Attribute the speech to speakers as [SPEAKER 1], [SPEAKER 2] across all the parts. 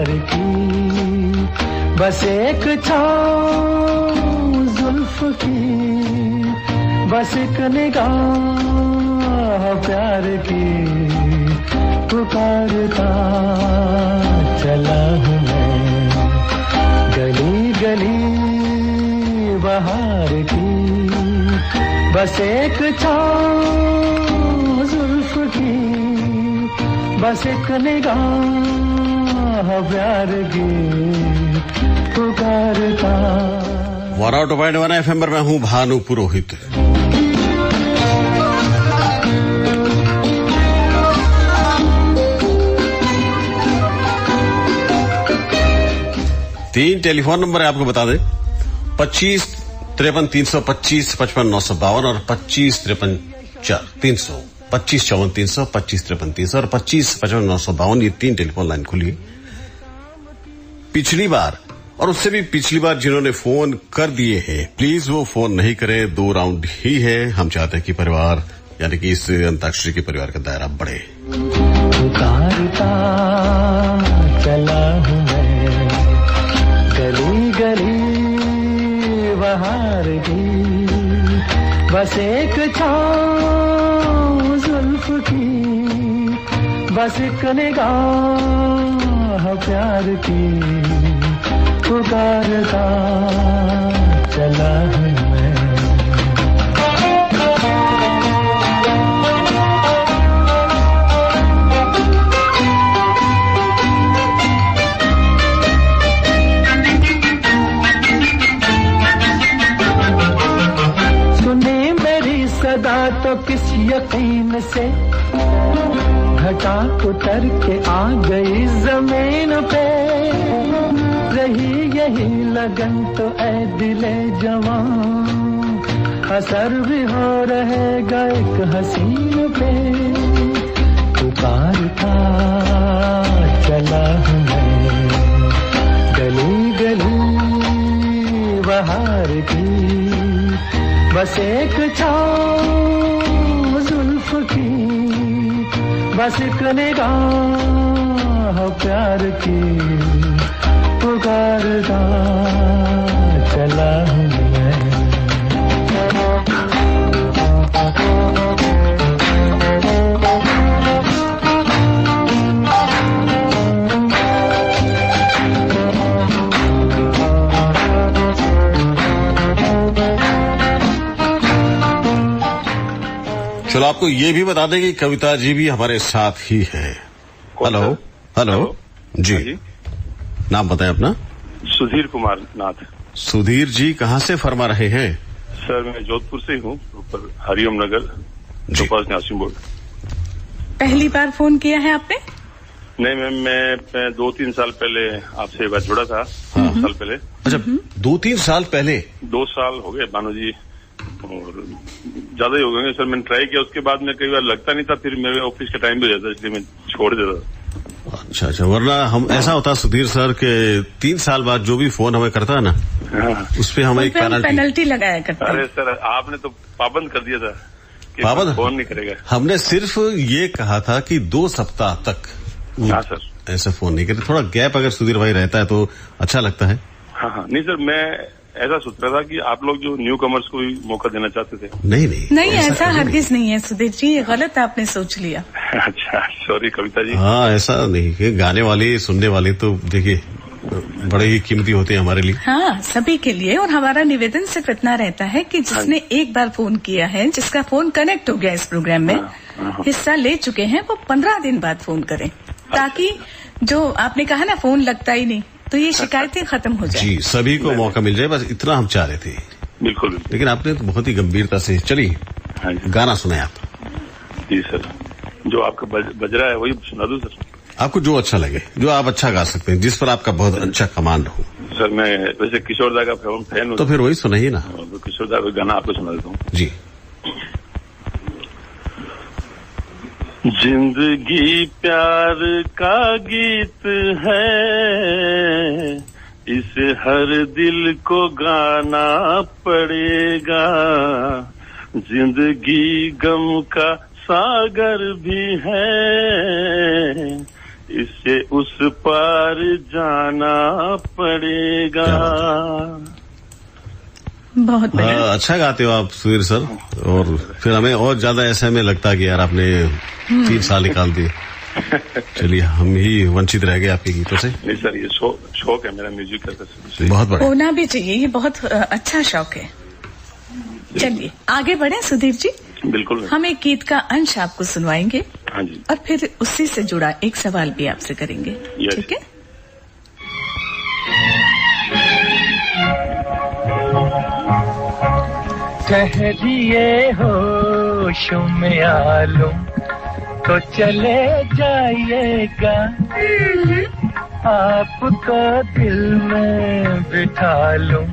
[SPEAKER 1] प्यार की, बस एक छाँव जुल्फ की, बस एक निगाह प्यार की, पुकारता चला हूँ मैं गली गली बहार की, बस एक छाँव जुल्फ की, बस एक निगाह प्यार की, पुकारता।
[SPEAKER 2] 102.1 FM पर मैं हूँ भानु पुरोहित। तीन टेलीफोन नंबर है, आपको बता दें 25-53-325-55-952 और 25-53-300, 25-54-300, 25-53-300 और 25-55-952। ये तीन टेलीफोन लाइन खुली। पिछली बार और उससे भी पिछली बार जिन्होंने फोन कर दिए हैं, प्लीज वो फोन नहीं करें। 2 राउंड ही है। हम चाहते हैं कि परिवार यानी कि इस अंताक्षरी के परिवार का दायरा बढ़े।
[SPEAKER 1] पुकारता चला हूँ मैं गली गली बहार की, बस एक छाँव जुल्फ की, बस एक निगाह प्यार की, पुकारता चला हूँ मैं। सुने मेरी सदा तो किस यकीन से घटा उतर के आ गई जमीन पे, रही यही लगन तो ऐ दिले जवान, असर भी हो रहेगा एक हसीन पे, पुकारता चला हूँ मैं गली गली बहार की, बस एक छाँव जुल्फ की, बस एक निगाह प्यार की, पुकारता चला हूँ मैं।
[SPEAKER 2] चलो आपको ये भी बता दें कि कविता जी भी हमारे साथ ही है। हेलो हेलो जी, नाम बताएं अपना।
[SPEAKER 3] सुधीर कुमार नाथ।
[SPEAKER 2] सुधीर जी कहाँ से फरमा रहे हैं?
[SPEAKER 3] सर मैं जोधपुर से हूँ, ऊपर हरिओम नगर, दोपास न्यासी बोर्ड।
[SPEAKER 4] पहली बार फोन किया है आपने?
[SPEAKER 3] नहीं मैम, मैं 2-3 साल पहले आपसे एक बार जुड़ा था। 2 साल पहले।
[SPEAKER 2] अच्छा, 2-3 साल पहले? 2
[SPEAKER 3] साल हो गए भानु जी, और ज्यादा ही हो गए सर। मैंने ट्राई किया, उसके बाद में कई बार लगता नहीं था, फिर मेरे ऑफिस का टाइम भी हो जाता, इसलिए मैं छोड़ देता।
[SPEAKER 2] अच्छा अच्छा, वरना हम ऐसा होता सुधीर सर के 3 साल बाद जो भी फोन हमें करता है ना, उस पे हमें एक
[SPEAKER 4] पेनल्टी लगाया करते।
[SPEAKER 3] अरे सर आपने तो पाबंद कर दिया था कि
[SPEAKER 2] पाबंद
[SPEAKER 3] फोन नहीं करेगा।
[SPEAKER 2] हमने सिर्फ ये कहा था कि 2 सप्ताह तक
[SPEAKER 3] सर
[SPEAKER 2] ऐसे फोन नहीं करे। थोड़ा गैप अगर सुधीर भाई रहता है तो अच्छा लगता है।
[SPEAKER 3] हाँ नहीं सर, मैं ऐसा सोच रहा था कि आप लोग जो न्यू कमर्स को भी मौका देना चाहते थे।
[SPEAKER 4] नहीं ऐसा हरगिज नहीं है सुधीर जी, ये गलत आपने सोच लिया।
[SPEAKER 3] अच्छा सॉरी कविता जी।
[SPEAKER 2] हाँ ऐसा नहीं है, गाने वाले सुनने वाले तो देखिए बड़े ही कीमती होते हैं हमारे लिए।
[SPEAKER 4] हाँ सभी के लिए, और हमारा निवेदन सिर्फ इतना रहता है कि जिसने एक बार फोन किया है, जिसका फोन कनेक्ट हो गया इस प्रोग्राम में, हिस्सा ले चुके हैं, वो 15 दिन बाद फोन करें, ताकि जो आपने कहा ना फोन लगता ही नहीं, तो ये शिकायतें खत्म हो जाए।
[SPEAKER 2] जी सभी को मौका मिल जाए, बस इतना हम चाह रहे थे।
[SPEAKER 3] बिल्कुल।
[SPEAKER 2] लेकिन आपने तो बहुत ही गंभीरता से चलिए गाना सुनाए आप।
[SPEAKER 3] जी सर, जो आपका बज रहा है वही सुना दूं सर?
[SPEAKER 2] आपको जो अच्छा लगे, जो आप अच्छा गा सकते हैं, जिस पर आपका बहुत अच्छा कमांड हो।
[SPEAKER 3] सर मैं वैसे किशोर दा का फैन हूँ,
[SPEAKER 2] तो फिर वही सुनाइए ना।
[SPEAKER 3] तो किशोर दा का गाना आपको सुना देता हूँ।
[SPEAKER 2] जी।
[SPEAKER 3] जिंदगी प्यार का गीत है, इसे हर दिल को गाना पड़ेगा। जिंदगी गम का सागर भी है, इससे उस पार जाना पड़ेगा।
[SPEAKER 4] बहुत बढ़िया।
[SPEAKER 2] अच्छा गाते हो आप सुधीर सर, और फिर हमें और ज्यादा ऐसा हमें लगता कि यार आपने 3 साल निकाल दिए। चलिए, हम ही वंचित रह गए आपके गीतों से।
[SPEAKER 3] नहीं सर, ये शौक है मेरा म्यूजिक का।
[SPEAKER 4] बहुत बढ़िया, होना भी चाहिए, ये बहुत अच्छा शौक है। चलिए आगे बढ़े सुधीर जी।
[SPEAKER 3] बिल्कुल।
[SPEAKER 4] हम एक गीत का अंश आपको सुनवाएंगे।
[SPEAKER 3] हाँ जी।
[SPEAKER 4] और फिर उसी से जुड़ा एक सवाल भी आपसे करेंगे, ठीक है?
[SPEAKER 1] ठहरिए होशों में आलूं तो चले जाइएगा, आपको दिल में बिठा लूं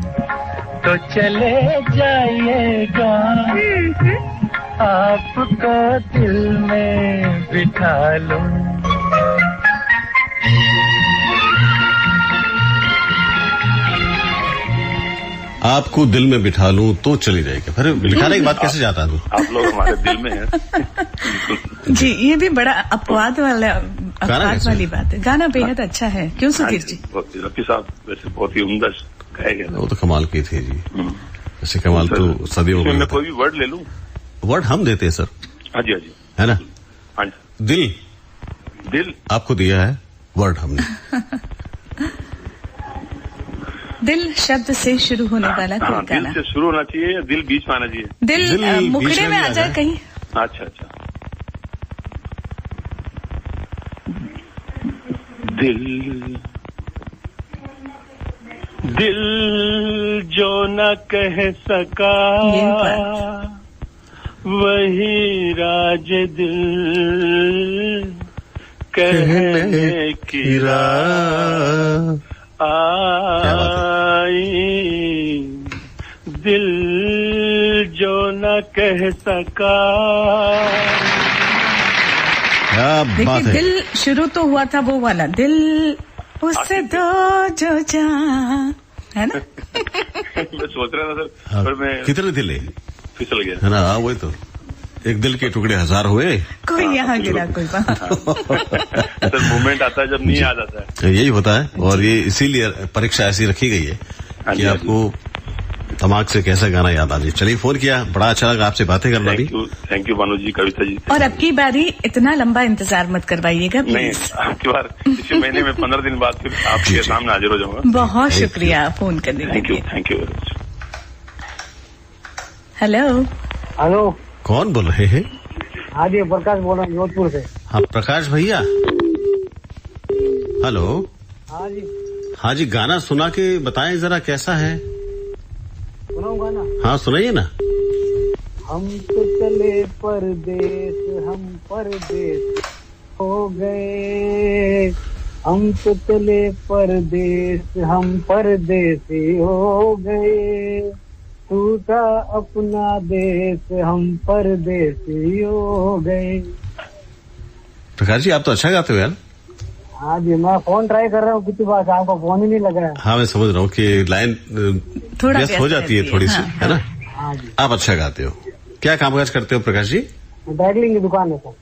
[SPEAKER 1] तो चले जाइएगा, आपको दिल में बिठा लूं।
[SPEAKER 2] आपको दिल में बिठा लूं तो चली जाएगी। फिर बिठाने की बात कैसे जाता है?
[SPEAKER 3] आप लोग हमारे दिल में हैं।
[SPEAKER 4] जी, ये भी बड़ा अपवाद वाली बात है। गाना बेहद अच्छा है, क्यों सुधीर जी?
[SPEAKER 3] रफी साहब वैसे बहुत ही उम्दा गाए गए।
[SPEAKER 2] वो तो कमाल की थे जी, ऐसे कमाल तो सदियों में।
[SPEAKER 3] मैं कोई भी वर्ड ले लूं?
[SPEAKER 2] वर्ड हम देते हैं सर।
[SPEAKER 3] हाँ जी, हाँ जी,
[SPEAKER 2] है ना?
[SPEAKER 3] हाँ जी। दिल
[SPEAKER 2] आपको दिया है, वर्ड हमने।
[SPEAKER 4] दिल शब्द से शुरू होने वाला कोई गाना।
[SPEAKER 3] दिल से शुरू होना चाहिए या दिल बीच में आना चाहिए?
[SPEAKER 4] दिल मुखड़े में आ जाए कहीं।
[SPEAKER 3] अच्छा अच्छा। दिल जो न कह सका वही राज दिल कहने की राह आई, दिल जो न कह सका।
[SPEAKER 2] क्या बात है।
[SPEAKER 4] दिल शुरू तो हुआ था वो वाला, दिल उससे दो जो जा, है ना?
[SPEAKER 3] मैं सोच रहा था सर, पर मैं
[SPEAKER 2] कितने दिल है?
[SPEAKER 3] फिसल गया,
[SPEAKER 2] है ना? वही तो, एक दिल के टुकड़े 1000 हुए।
[SPEAKER 4] कोई यहाँ गिरा, कोई
[SPEAKER 3] सर मूवमेंट आता है जब नहीं याद आता है।
[SPEAKER 2] यही होता है, और ये इसीलिए परीक्षा ऐसी रखी गई है कि आपको दिमाग से कैसा गाना याद आ जाए। चलिए, फोन किया, बड़ा अच्छा लगा आपसे बातें करना भी।
[SPEAKER 3] थैंक यू भानु जी, कविता जी।
[SPEAKER 4] और अब की बारी इतना लंबा इंतजार मत करवाइएगा प्लीज।
[SPEAKER 3] नहीं, आपकी बार इसी महीने में 15 दिन बाद फिर आपके सामने हाजिर हो जाऊंगा।
[SPEAKER 4] बहुत शुक्रिया फोन करने के लिए।
[SPEAKER 3] Thank you very much.
[SPEAKER 4] Hello,
[SPEAKER 2] कौन बोल रहे हैं?
[SPEAKER 5] हाँ जी, प्रकाश बोल रहा हूँ जोधपुर से।
[SPEAKER 2] हाँ प्रकाश भैया, हेलो।
[SPEAKER 5] हाँ जी।
[SPEAKER 2] हाँ जी, गाना सुना के बताएं जरा कैसा है।
[SPEAKER 5] सुनाऊं गाना?
[SPEAKER 2] हाँ सुनाइए ना।
[SPEAKER 5] हम तो चले परदेश, हम परदेश हो गए, हम तो चले परदेश, हम परदेसी हो गए, टूटा अपना देश, हम परदेसी हो गए।
[SPEAKER 2] प्रकाश जी, आप तो अच्छा गाते हो यार।
[SPEAKER 5] हाँ जी, मैं फोन ट्राई कर रहा हूँ, कितनी बार आपका फोन ही नहीं लगा है।
[SPEAKER 2] हाँ मैं समझ रहा हूँ कि लाइन व्यस्त हो जाती है थोड़ी सी, है ना?
[SPEAKER 5] हाँ जी।
[SPEAKER 2] आप अच्छा गाते हो। क्या कामकाज करते हो प्रकाश जी?
[SPEAKER 5] ड्राई क्लीनिंग की दुकान है सर।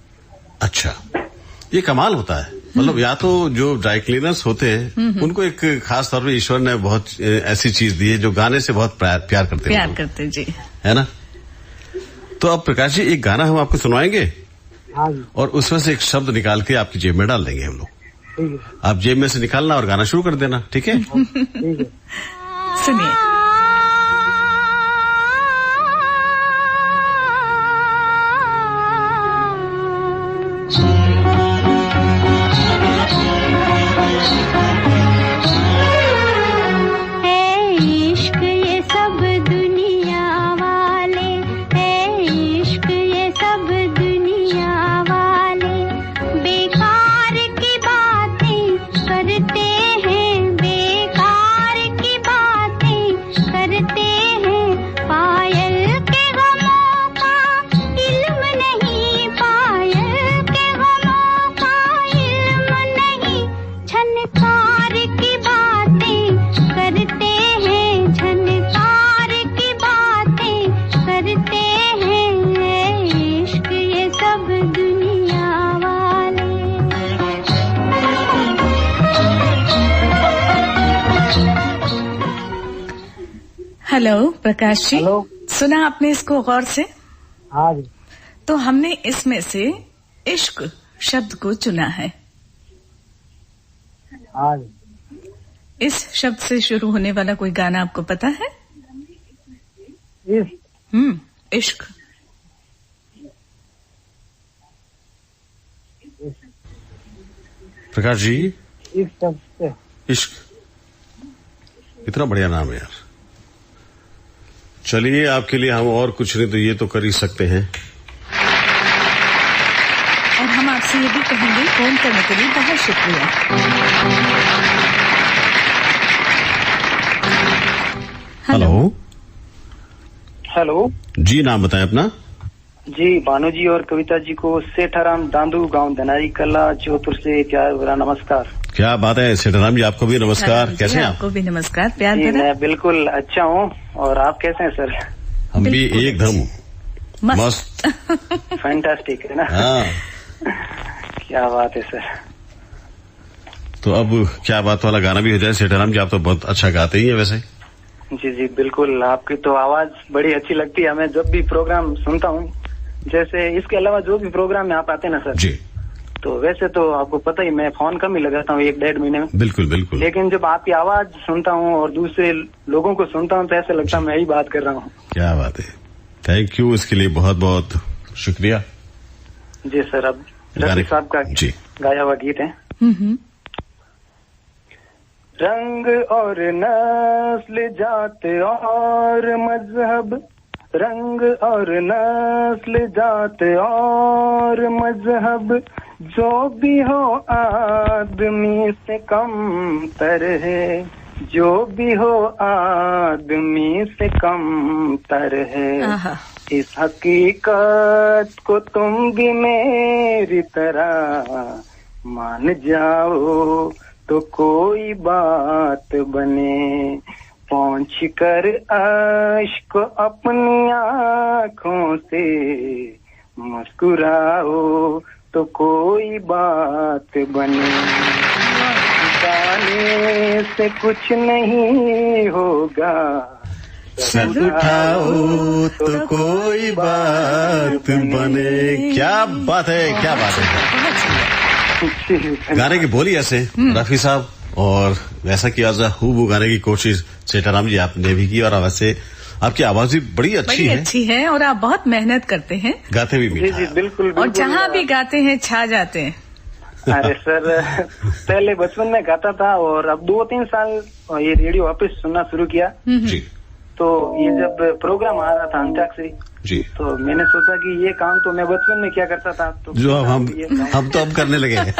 [SPEAKER 2] अच्छा, ये कमाल होता है। मतलब या तो जो ड्राई क्लीनर्स होते हैं उनको एक खास तौर पे ईश्वर ने बहुत ऐसी चीज दी है जो गाने से बहुत प्यार करते हैं
[SPEAKER 4] जी,
[SPEAKER 2] है ना? तो अब प्रकाश जी एक गाना हम आपको सुनवाएंगे।
[SPEAKER 5] हाँ जी।
[SPEAKER 2] और उसमें से एक शब्द निकाल के आपकी जेब में डाल देंगे हम लोग।
[SPEAKER 5] ठीक है।
[SPEAKER 2] आप जेब में से निकालना और गाना शुरू कर देना, ठीक है?
[SPEAKER 5] ठीक है।
[SPEAKER 4] सुनिए। हेलो प्रकाश जी।
[SPEAKER 5] हेलो।
[SPEAKER 4] सुना आपने इसको गौर से?
[SPEAKER 5] हाँ जी।
[SPEAKER 4] तो हमने इसमें से इश्क शब्द को चुना है।
[SPEAKER 5] हाँ जी।
[SPEAKER 4] इस शब्द से शुरू होने वाला कोई गाना आपको पता है? इश्क।
[SPEAKER 2] प्रकाश जी,
[SPEAKER 5] इस शब्द से
[SPEAKER 2] इश्क, इतना बढ़िया नाम है यार। चलिए, आपके लिए हम और कुछ नहीं तो ये तो कर ही सकते हैं।
[SPEAKER 4] और हम आपसे ये भी कहेंगे फोन करने के लिए बहुत शुक्रिया।
[SPEAKER 2] हेलो।
[SPEAKER 6] हेलो
[SPEAKER 2] जी, नाम बताएं अपना।
[SPEAKER 6] जी, भानु जी और कविता जी को सेठाराम दांदू, गांव धनारी कला, जोधपुर से प्यार भरा नमस्कार।
[SPEAKER 2] क्या बात है सेठाराम जी, आपको भी नमस्कार। कैसे हैं आप?
[SPEAKER 4] आपको भी नमस्कार, प्यार
[SPEAKER 6] जी,
[SPEAKER 4] भरा।
[SPEAKER 6] मैं बिल्कुल अच्छा हूँ, और आप कैसे हैं सर?
[SPEAKER 2] हम भी एकदम
[SPEAKER 4] मस्त।
[SPEAKER 6] फैंटास्टिक है ना?
[SPEAKER 2] हाँ।
[SPEAKER 6] क्या बात है सर।
[SPEAKER 2] तो अब क्या बात वाला गाना भी हो जाए सेठाराम जी, आप तो बहुत अच्छा गाते ही हैं वैसे।
[SPEAKER 6] जी जी बिल्कुल, आपकी तो आवाज बड़ी अच्छी लगती है हमें जब भी प्रोग्राम सुनता हूँ। जैसे इसके अलावा जो भी प्रोग्राम में आप आते हैं ना सर,
[SPEAKER 2] जी,
[SPEAKER 6] तो वैसे तो आपको पता ही मैं फोन कम ही लगाता हूँ, 1-1.5 महीने में।
[SPEAKER 2] बिल्कुल बिल्कुल।
[SPEAKER 6] लेकिन जब आपकी आवाज सुनता हूँ और दूसरे लोगों को सुनता हूँ तो ऐसा लगता है मैं ही बात कर रहा हूँ।
[SPEAKER 2] क्या बात है, थैंक यू, इसके लिए बहुत बहुत शुक्रिया।
[SPEAKER 6] जी सर, अब रफी साहब का
[SPEAKER 2] जी
[SPEAKER 6] गाया हुआ गीत है। रंग और नस्ल, जात और मजहब, रंग और नस्ल, जात और मजहब, जो भी हो आदमी से कम तर है, जो भी हो आदमी से कम तर है। इस हकीकत को तुम भी मेरी तरह मान जाओ तो कोई बात बने। पहुँच कर अश्क अपनी आँखों से मुस्कुराओ तो कोई बात बने। गाने से कुछ नहीं होगा,
[SPEAKER 2] सर उठाओ तो कोई बात बने। क्या बात है, क्या बात है। गाने की बोली ऐसे रफी साहब, और वैसा किया जा हूबहू गाने की कोशिश सेठाराम जी आपने भी की। और वैसे आपकी आवाज भी बड़ी अच्छी है
[SPEAKER 4] और आप बहुत मेहनत करते हैं,
[SPEAKER 2] गाते भी मीठा।
[SPEAKER 6] जी बिल्कुल।
[SPEAKER 4] और जहाँ भी गाते हैं छा जाते हैं।
[SPEAKER 6] अरे सर, पहले बचपन में गाता था और अब 2-3 साल ये रेडियो वापस सुनना शुरू किया
[SPEAKER 2] जी।
[SPEAKER 6] तो ये जब प्रोग्राम आ रहा था अंताक्षरी
[SPEAKER 2] जी,
[SPEAKER 6] तो मैंने सोचा कि ये काम तो मैं बचपन में क्या करता था, तो
[SPEAKER 2] जो हम तो अब करने लगे हैं।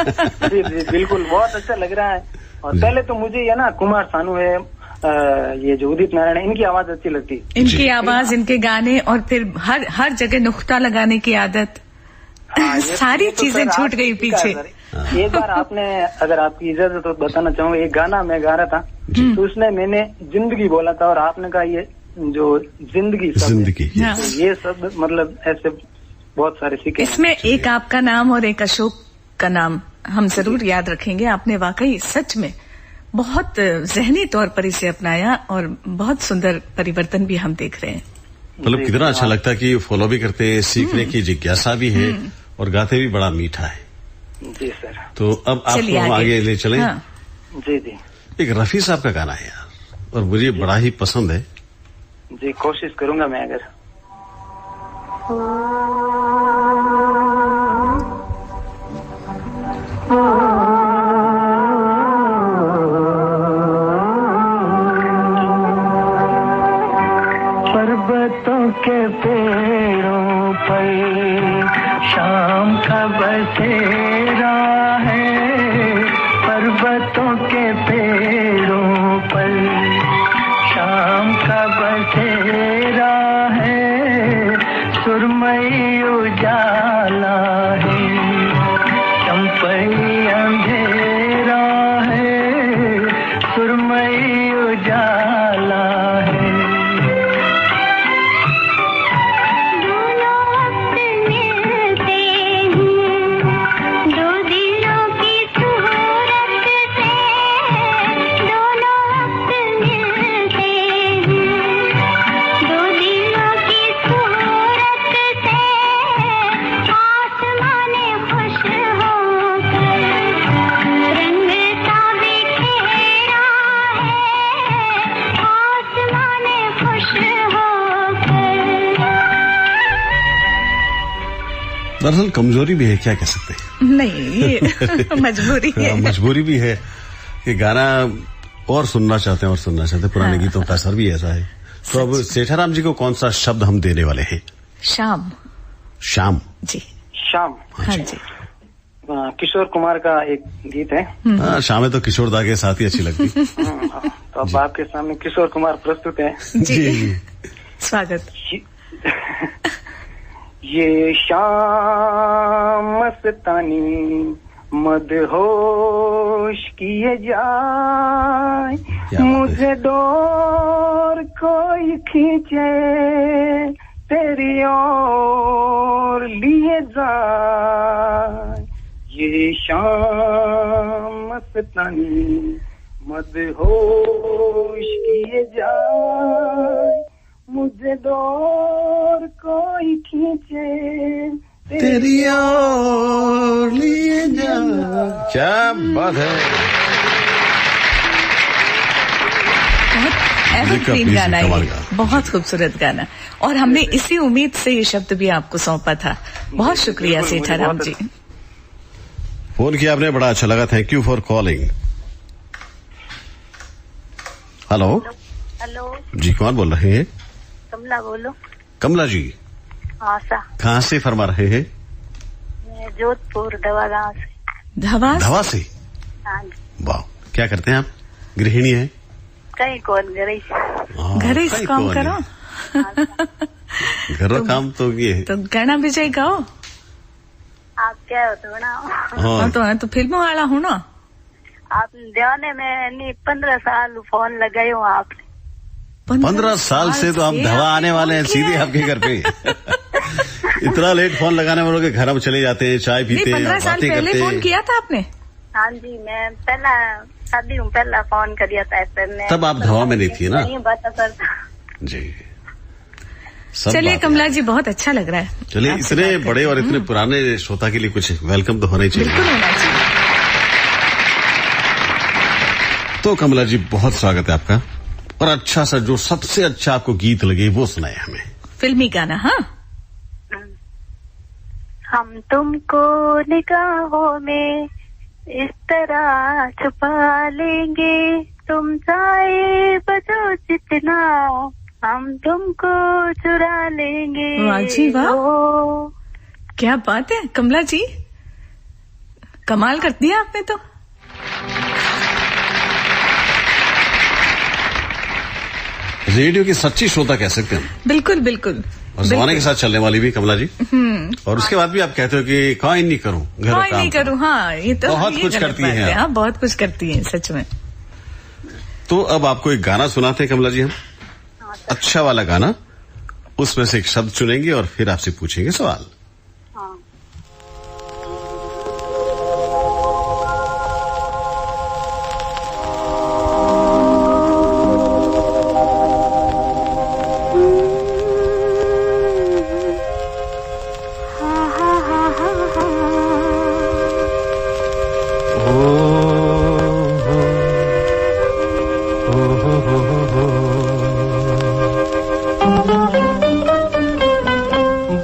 [SPEAKER 6] जी जी बिल्कुल, बहुत अच्छा लग रहा है। और पहले तो मुझे ये ना कुमार सानू है, ये जो उदित नारायण है, इनकी आवाज अच्छी लगती।
[SPEAKER 4] इनकी आवाज, इनके गाने, और फिर हर जगह नुक्ता लगाने की आदत, सारी चीजें छूट गई पीछे।
[SPEAKER 6] एक बार आपने, अगर आपकी इजाजत हो तो बताना चाहूंगा, एक गाना मैं गा रहा था तो उसमें मैंने जिंदगी बोला था और आपने कहा ये जो जिंदगी
[SPEAKER 2] हाँ।
[SPEAKER 6] तो ये सब मतलब ऐसे बहुत सारे सीखे।
[SPEAKER 4] इसमें एक आपका नाम और एक अशोक का नाम हम जरूर याद रखेंगे। आपने वाकई सच में बहुत जहनी तौर पर इसे अपनाया और बहुत सुंदर परिवर्तन भी हम देख रहे हैं।
[SPEAKER 2] मतलब कितना अच्छा लगता है कि फॉलो भी करते हैं, सीखने की जिज्ञासा भी है और गाते भी बड़ा मीठा है।
[SPEAKER 6] जी सर।
[SPEAKER 2] तो अब आपको हम आगे ले चलें।
[SPEAKER 4] हाँ।
[SPEAKER 6] जी जी।
[SPEAKER 2] एक रफी साहब का गाना है यार, और मुझे बड़ा ही पसंद है।
[SPEAKER 6] जी, कोशिश करूंगा मैं। अगर
[SPEAKER 1] पर्वतों के पेड़ों पर शाम का बसेरा है, पर्वतों के पेड़ों पर शाम का बसेरा है, सुरमई उजाला है, चंपई अंधेरा है, सुरमई उजाला है।
[SPEAKER 2] दरअसल कमजोरी भी है, क्या कह सकते हैं।
[SPEAKER 4] नहीं, ये मजबूरी है।
[SPEAKER 2] मजबूरी भी है कि गाना और सुनना चाहते हैं पुराने गीतों का असर भी ऐसा है। तो अब सेठाराम जी को कौन सा शब्द हम देने वाले हैं?
[SPEAKER 4] शाम।
[SPEAKER 2] शाम
[SPEAKER 4] जी,
[SPEAKER 6] शाम।
[SPEAKER 4] हाँ जी।
[SPEAKER 6] किशोर कुमार का एक गीत है।
[SPEAKER 2] हाँ, शामें तो किशोर दा के साथ ही अच्छी लगती।
[SPEAKER 6] तो अब आपके सामने किशोर कुमार प्रस्तुत है।
[SPEAKER 4] जी, स्वागत।
[SPEAKER 6] ये शाम मस्तानी मदहोश किए जाए, मुझे डोर कोई खींचे तेरी ओर लिए जाए। ये शाम मस्तानी मदहोश किए जाए, मुझे डोर कोई खींचे
[SPEAKER 2] तेरी ओर लिए जा। क्या बात है,
[SPEAKER 4] बहुत एवरग्रीन गाना है, बहुत खूबसूरत गाना। और हमने इसी उम्मीद से ये शब्द भी आपको सौंपा था। बहुत शुक्रिया सेठाराम जी।
[SPEAKER 2] फोन किया आपने, बड़ा अच्छा लगा, thank you for calling. Hello.
[SPEAKER 7] Hello
[SPEAKER 2] जी, कौन बोल रहे हैं?
[SPEAKER 7] कमला बोलो।
[SPEAKER 2] कमला जी,
[SPEAKER 7] हाँ सा।
[SPEAKER 2] कहाँ से फरमा रहे हैं?
[SPEAKER 7] मैं जोधपुर दवा गाँव से।
[SPEAKER 2] धवा से?
[SPEAKER 7] हाँ जी।
[SPEAKER 2] वाह, क्या करते हैं आप? गृहिणी है?
[SPEAKER 7] कहीं कौन घरे
[SPEAKER 4] घरे काम करो।
[SPEAKER 2] घर का काम तो ये है।
[SPEAKER 4] तो गाना भी जाए गाओ।
[SPEAKER 7] आप क्या हो तो
[SPEAKER 2] हाँ,
[SPEAKER 4] तो फिल्मों वाला हूँ ना।
[SPEAKER 7] आप ध्यान में 15 साल फोन लगाए हो आपने।
[SPEAKER 2] 15 साल से तो हम धवा आने वाले हैं सीधे आपके घर पे। इतना लेट फोन लगाने वालों के घर हम चले जाते हैं, चाय पीते हैं,
[SPEAKER 4] 15 साल पहले फोन किया था आपने?
[SPEAKER 7] हाँ जी, मैं पहला शादी हूँ, पहला फोन कर दिया था।
[SPEAKER 2] तब आप धवा में नहीं थी ना?
[SPEAKER 7] नहीं बात करता
[SPEAKER 2] जी।
[SPEAKER 4] चलिए कमला जी, बहुत अच्छा लग रहा है।
[SPEAKER 2] चलिए, इतने बड़े और इतने पुराने श्रोता के लिए कुछ वेलकम तो होना ही चाहिए।
[SPEAKER 4] बिल्कुल होना चाहिए।
[SPEAKER 2] तो कमला जी, बहुत स्वागत है आपका। और अच्छा सा, जो सबसे अच्छा आपको गीत लगे वो सुनाए हमें।
[SPEAKER 4] फिल्मी गाना। हाँ।
[SPEAKER 7] हम तुमको निगाहों में इस तरह छुपा लेंगे, तुम चाहे बजो जितना, हम तुमको चुरा लेंगे।
[SPEAKER 4] वाह जी वाह, क्या बात है कमला जी, कमाल कर दिया आपने तो।
[SPEAKER 2] रेडियो की सच्ची श्रोता कह सकते हैं।
[SPEAKER 4] बिल्कुल बिल्कुल।
[SPEAKER 2] और जमाने के साथ चलने वाली भी कमला जी। और उसके बाद भी आप कहते हो कि काई नहीं करूं, घर का काम
[SPEAKER 4] नहीं करूं। हाँ, ये तो
[SPEAKER 2] बहुत कुछ करती हैं।
[SPEAKER 4] हाँ, बहुत कुछ करती हैं सच में।
[SPEAKER 2] तो अब आपको एक गाना सुनाते हैं कमला जी हम, अच्छा वाला गाना। उसमें से एक शब्द चुनेंगे और फिर आपसे पूछेंगे सवाल।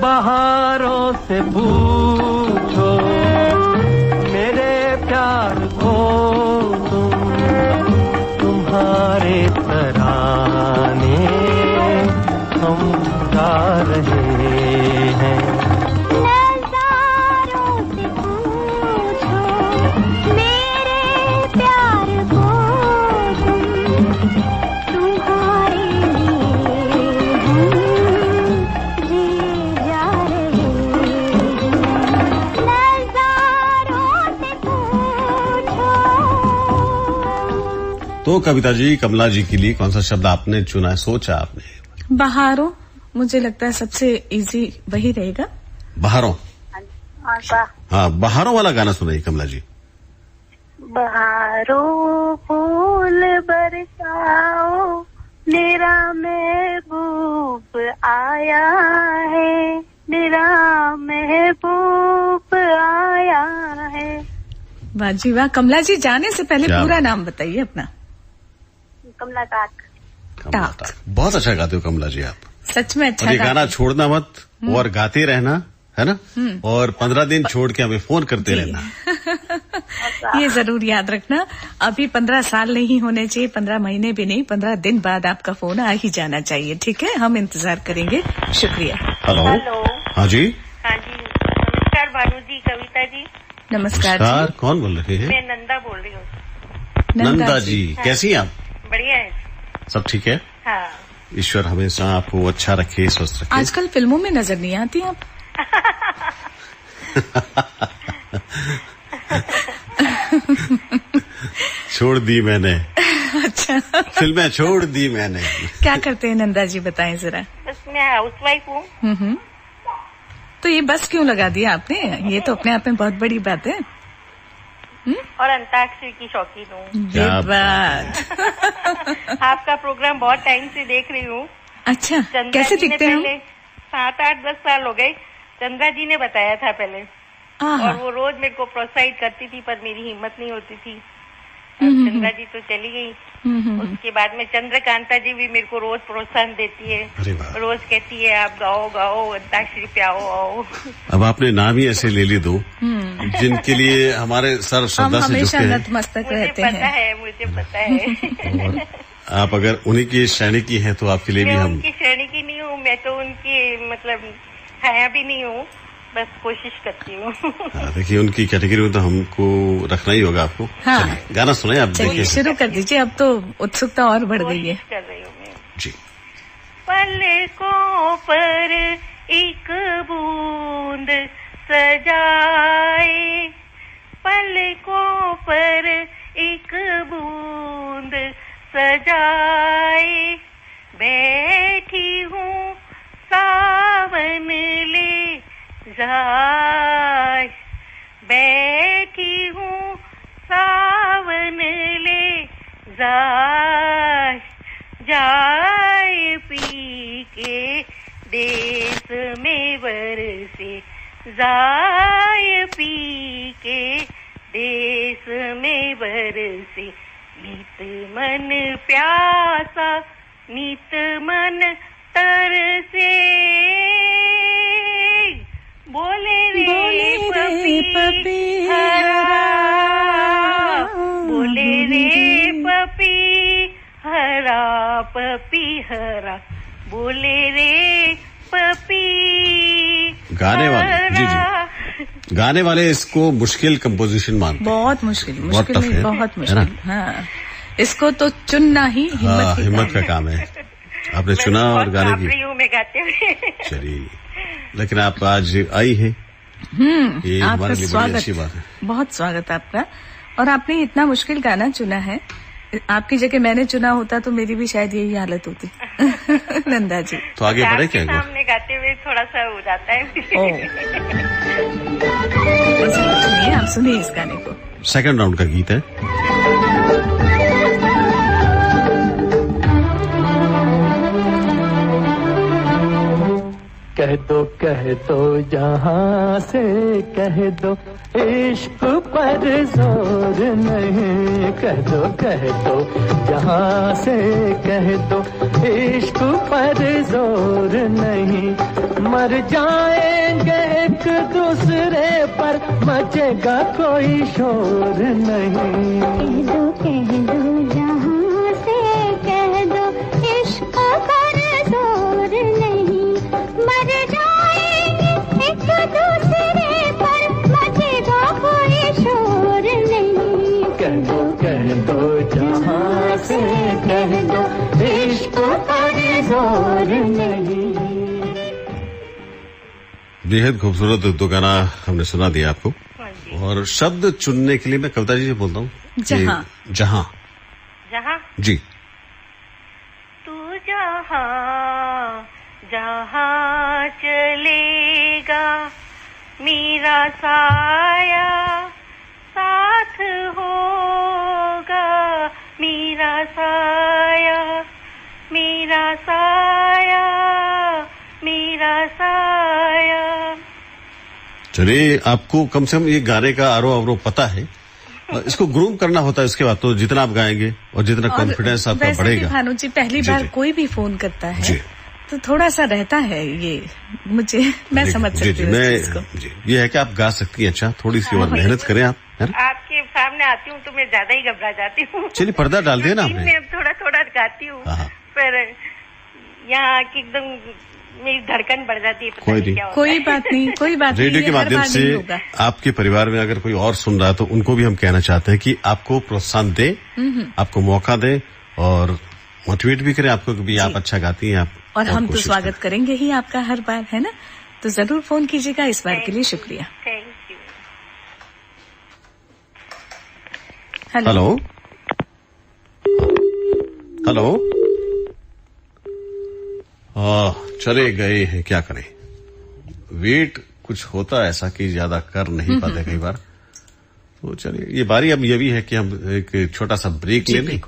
[SPEAKER 1] बहारों से पूछो मेरे प्यार को, तुम्हारे तराने हम गा रहे हैं।
[SPEAKER 2] तो कविता जी, कमला जी के लिए कौन सा शब्द आपने चुना है, सोचा आपने?
[SPEAKER 4] बहारों, मुझे लगता है सबसे इजी वही रहेगा।
[SPEAKER 2] बहारों? हाँ, बहारों वाला गाना सुनाइए कमला जी।
[SPEAKER 7] बहारों फूल बरसाओ, मेरा महबूब आया है, मेरा महबूब आया है।
[SPEAKER 4] वाह जी वाह। कमला जी, जाने से पहले पूरा नाम बताइए अपना।
[SPEAKER 7] कमला टाक।
[SPEAKER 2] बहुत अच्छा गाते हो कमला जी आप,
[SPEAKER 4] सच में अच्छा।
[SPEAKER 2] और ये गाना छोड़ना मत और गाते रहना, है ना, और 15 दिन छोड़ के हमें फोन करते रहना।
[SPEAKER 4] ये जरूर याद रखना, अभी 15 साल नहीं होने चाहिए, 15 महीने भी नहीं, 15 दिन बाद आपका फोन आ ही जाना चाहिए। ठीक है, हम इंतजार करेंगे। शुक्रिया।
[SPEAKER 2] हेलो। हाँ जी।
[SPEAKER 8] हाँ जी, नमस्कार भानु जी, कविता जी।
[SPEAKER 4] नमस्कार जी।
[SPEAKER 2] कौन बोल रहे हैं?
[SPEAKER 8] मैं नंदा बोल रही हूँ।
[SPEAKER 2] नंदा जी, कैसी हैं आप?
[SPEAKER 8] बढ़िया है।
[SPEAKER 2] सब ठीक है?
[SPEAKER 8] हाँ।
[SPEAKER 2] ईश्वर हमेशा आपको अच्छा रखे, स्वस्थ रखे।
[SPEAKER 4] आजकल फिल्मों में नजर नहीं आती आप।
[SPEAKER 2] छोड़ दी मैंने।
[SPEAKER 4] अच्छा,
[SPEAKER 2] फिल्में छोड़ दी मैंने।
[SPEAKER 4] क्या करते हैं नंदा जी, बताएं जरा।
[SPEAKER 8] बस मैं हाउसवाइफ हूँ।
[SPEAKER 4] तो ये बस क्यों लगा दिया आपने? ये तो अपने आप में बहुत बड़ी बात है।
[SPEAKER 8] और अंताक्षरी की शौकीन हूँ।
[SPEAKER 4] ये बात।
[SPEAKER 8] आपका प्रोग्राम बहुत टाइम से देख रही हूँ।
[SPEAKER 4] अच्छा, कैसे दिखते हैं?
[SPEAKER 8] 7, 8, 10 साल हो गए। चंद्रा जी ने बताया था पहले, और वो रोज मेरे को प्रोत्साहित करती थी, पर मेरी हिम्मत नहीं होती थी। चंद्रा जी तो चली गई। उसके बाद में चंद्रकांता जी भी मेरे को रोज प्रोत्साहन देती है, रोज कहती है आप गाओ गाओ, अंताक्षरी पे आओ आओ।
[SPEAKER 2] अब आपने नाम ही ऐसे ले ली दो जिनके लिए हमारे सर श्रद्धा से झुकते हैं।
[SPEAKER 4] नतमस्तक रहते हैं।
[SPEAKER 8] मुझे पता है।
[SPEAKER 2] और आप अगर उन्हीं की श्रेणी की हैं तो आपके लिए भी हम
[SPEAKER 8] उनकी श्रेणी की नहीं हूँ, मैं तो उनकी मतलब छाया भी नहीं हूँ, बस कोशिश करती हूँ।
[SPEAKER 2] देखिए, उनकी कैटेगरी में तो हमको रखना ही होगा आपको।
[SPEAKER 4] हाँ।
[SPEAKER 2] गाना सुनाए आप।
[SPEAKER 4] चलिए शुरू कर दीजिए, अब तो उत्सुकता और बढ़ गई है।
[SPEAKER 8] कर रही हूँ मैं
[SPEAKER 2] जी।
[SPEAKER 8] पलकों पर एक बूंद सजाए, पलकों पर एक बूंद सजाए, बैठी हूँ सावन ले जाए, बैठी हूँ सावन ले जाए, जाए पी के देश में बरसे, जाए पी के देश में बरसे, नित मन प्यासा नित मन तरसे, बोले रे पपी हरा, बोले रे पपी हरा, पपी हरा, बोले रे पपी।
[SPEAKER 2] गाने वाले जी, गाने वाले इसको मुश्किल कंपोजिशन मानते हैं।
[SPEAKER 4] बहुत मुश्किल,
[SPEAKER 2] बहुत टफ है,
[SPEAKER 4] बहुत मुश्किल। हाँ, इसको तो चुनना ही हिम्मत
[SPEAKER 2] का काम है। आपने चुना और गाने की
[SPEAKER 8] मैं गाते हुए।
[SPEAKER 2] चलिए, लेकिन आप आज आई हैं, ये हमारे लिए बड़ी अच्छी बात है।
[SPEAKER 4] बहुत स्वागत आपका। और आपने इतना मुश्किल गाना चुना है, आपकी जगह मैंने चुना होता तो मेरी भी शायद यही हालत होती। नंदा जी,
[SPEAKER 2] तो आगे बढ़े क्या?
[SPEAKER 8] सामने गाते हुए थोड़ा सा हो जाता है।
[SPEAKER 4] सुनिए, आप सुनिए इस गाने को।
[SPEAKER 2] सेकंड राउंड का गीत है।
[SPEAKER 1] कह दो जहां से कह दो, इश्क पर जोर नहीं। कह दो जहां से कह दो, इश्क पर जोर नहीं। मर जाएंगे एक दूसरे पर, मचेगा कोई शोर नहीं।
[SPEAKER 9] कह दो जहां से कह दो, इश्क पर जोर नहीं। मर जाएंगे एक दूसरे पर, मचेगा कोई शोर नहीं।
[SPEAKER 1] कह दो जहां से कह दो, इश्क पर जोर नहीं।
[SPEAKER 2] बेहद खूबसूरत दो गाना हमने सुना दिया आपको। और शब्द चुनने के लिए मैं कविता जी से बोलता हूँ।
[SPEAKER 4] जहां
[SPEAKER 2] जहां
[SPEAKER 8] जहां
[SPEAKER 2] जी,
[SPEAKER 8] तू जहां जहां चलेगा, मेरा साया साथ होगा, मेरा साया, मेरा साया, मेरा साया।
[SPEAKER 2] चलिए, आपको कम से कम ये गाने का आरोह अवरोह पता है। इसको ग्रूम करना होता है, इसके बाद तो जितना आप गाएंगे और जितना कॉन्फिडेंस आपका बढ़ेगा।
[SPEAKER 4] भानु जी, पहली बार कोई भी फोन करता है तो थोड़ा सा रहता है ये, मैं समझ सकती हूँ इस चीज को।
[SPEAKER 2] ये है कि आप गा सकती हैं, अच्छा थोड़ी सी और मेहनत करें आप।
[SPEAKER 8] आपके सामने आती हूँ तो मैं ज्यादा ही घबरा जाती हूँ।
[SPEAKER 2] चलिए पर्दा डाल दिया ना आपने।
[SPEAKER 8] मैं थोड़ा थोड़ा गाती हूँ, पर यहाँ की एकदम मेरी धड़कन बढ़ जाती है।
[SPEAKER 4] कोई बात नहीं, कोई बात नहीं।
[SPEAKER 2] रेडियो के माध्यम से आपके परिवार में अगर कोई और सुन रहा है तो उनको भी हम कहना चाहते हैं कि आपको प्रोत्साहन दें, आपको मौका दें और मोटिवेट भी करें आपको कि भी आप अच्छा गाती हैं। आप
[SPEAKER 4] और हम तो स्वागत करेंगे ही आपका हर बार, है ना? तो जरूर फोन कीजिएगा। इस बार के लिए शुक्रिया।
[SPEAKER 2] Hello hello. चले गए हैं, क्या करें, वेट कुछ होता है ऐसा कि ज्यादा कर नहीं पाते कई बार। तो चलिए, ये बारी अब ये भी है कि हम एक छोटा सा ब्रेक ले लें।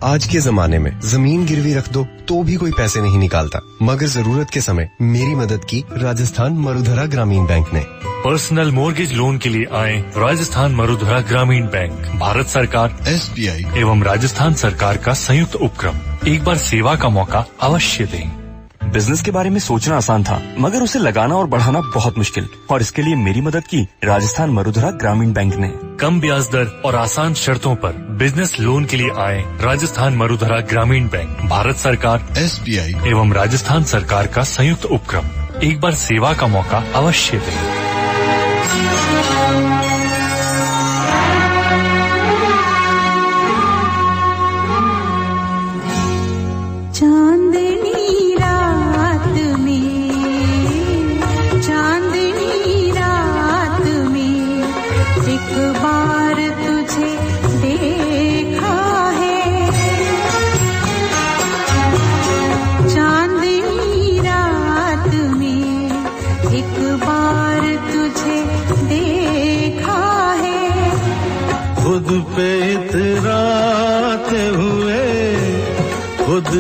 [SPEAKER 10] आज के जमाने में जमीन गिरवी रख दो तो भी कोई पैसे नहीं निकालता, मगर जरूरत के समय मेरी मदद की राजस्थान मरुधरा ग्रामीण बैंक ने।
[SPEAKER 11] पर्सनल मोर्गेज लोन के लिए आए राजस्थान मरुधरा ग्रामीण बैंक, भारत सरकार,
[SPEAKER 2] SBI
[SPEAKER 11] एवं राजस्थान सरकार का संयुक्त उपक्रम। एक बार सेवा का मौका अवश्य दें।
[SPEAKER 12] बिजनेस के बारे में सोचना आसान था, मगर उसे लगाना और बढ़ाना बहुत मुश्किल, और इसके लिए मेरी मदद की राजस्थान मरुधरा ग्रामीण बैंक ने।
[SPEAKER 11] कम ब्याज दर और आसान शर्तों पर बिजनेस लोन के लिए आए राजस्थान मरुधरा ग्रामीण बैंक, भारत सरकार,
[SPEAKER 2] SBI
[SPEAKER 11] एवं राजस्थान सरकार का संयुक्त उपक्रम। एक बार सेवा का मौका अवश्य दें।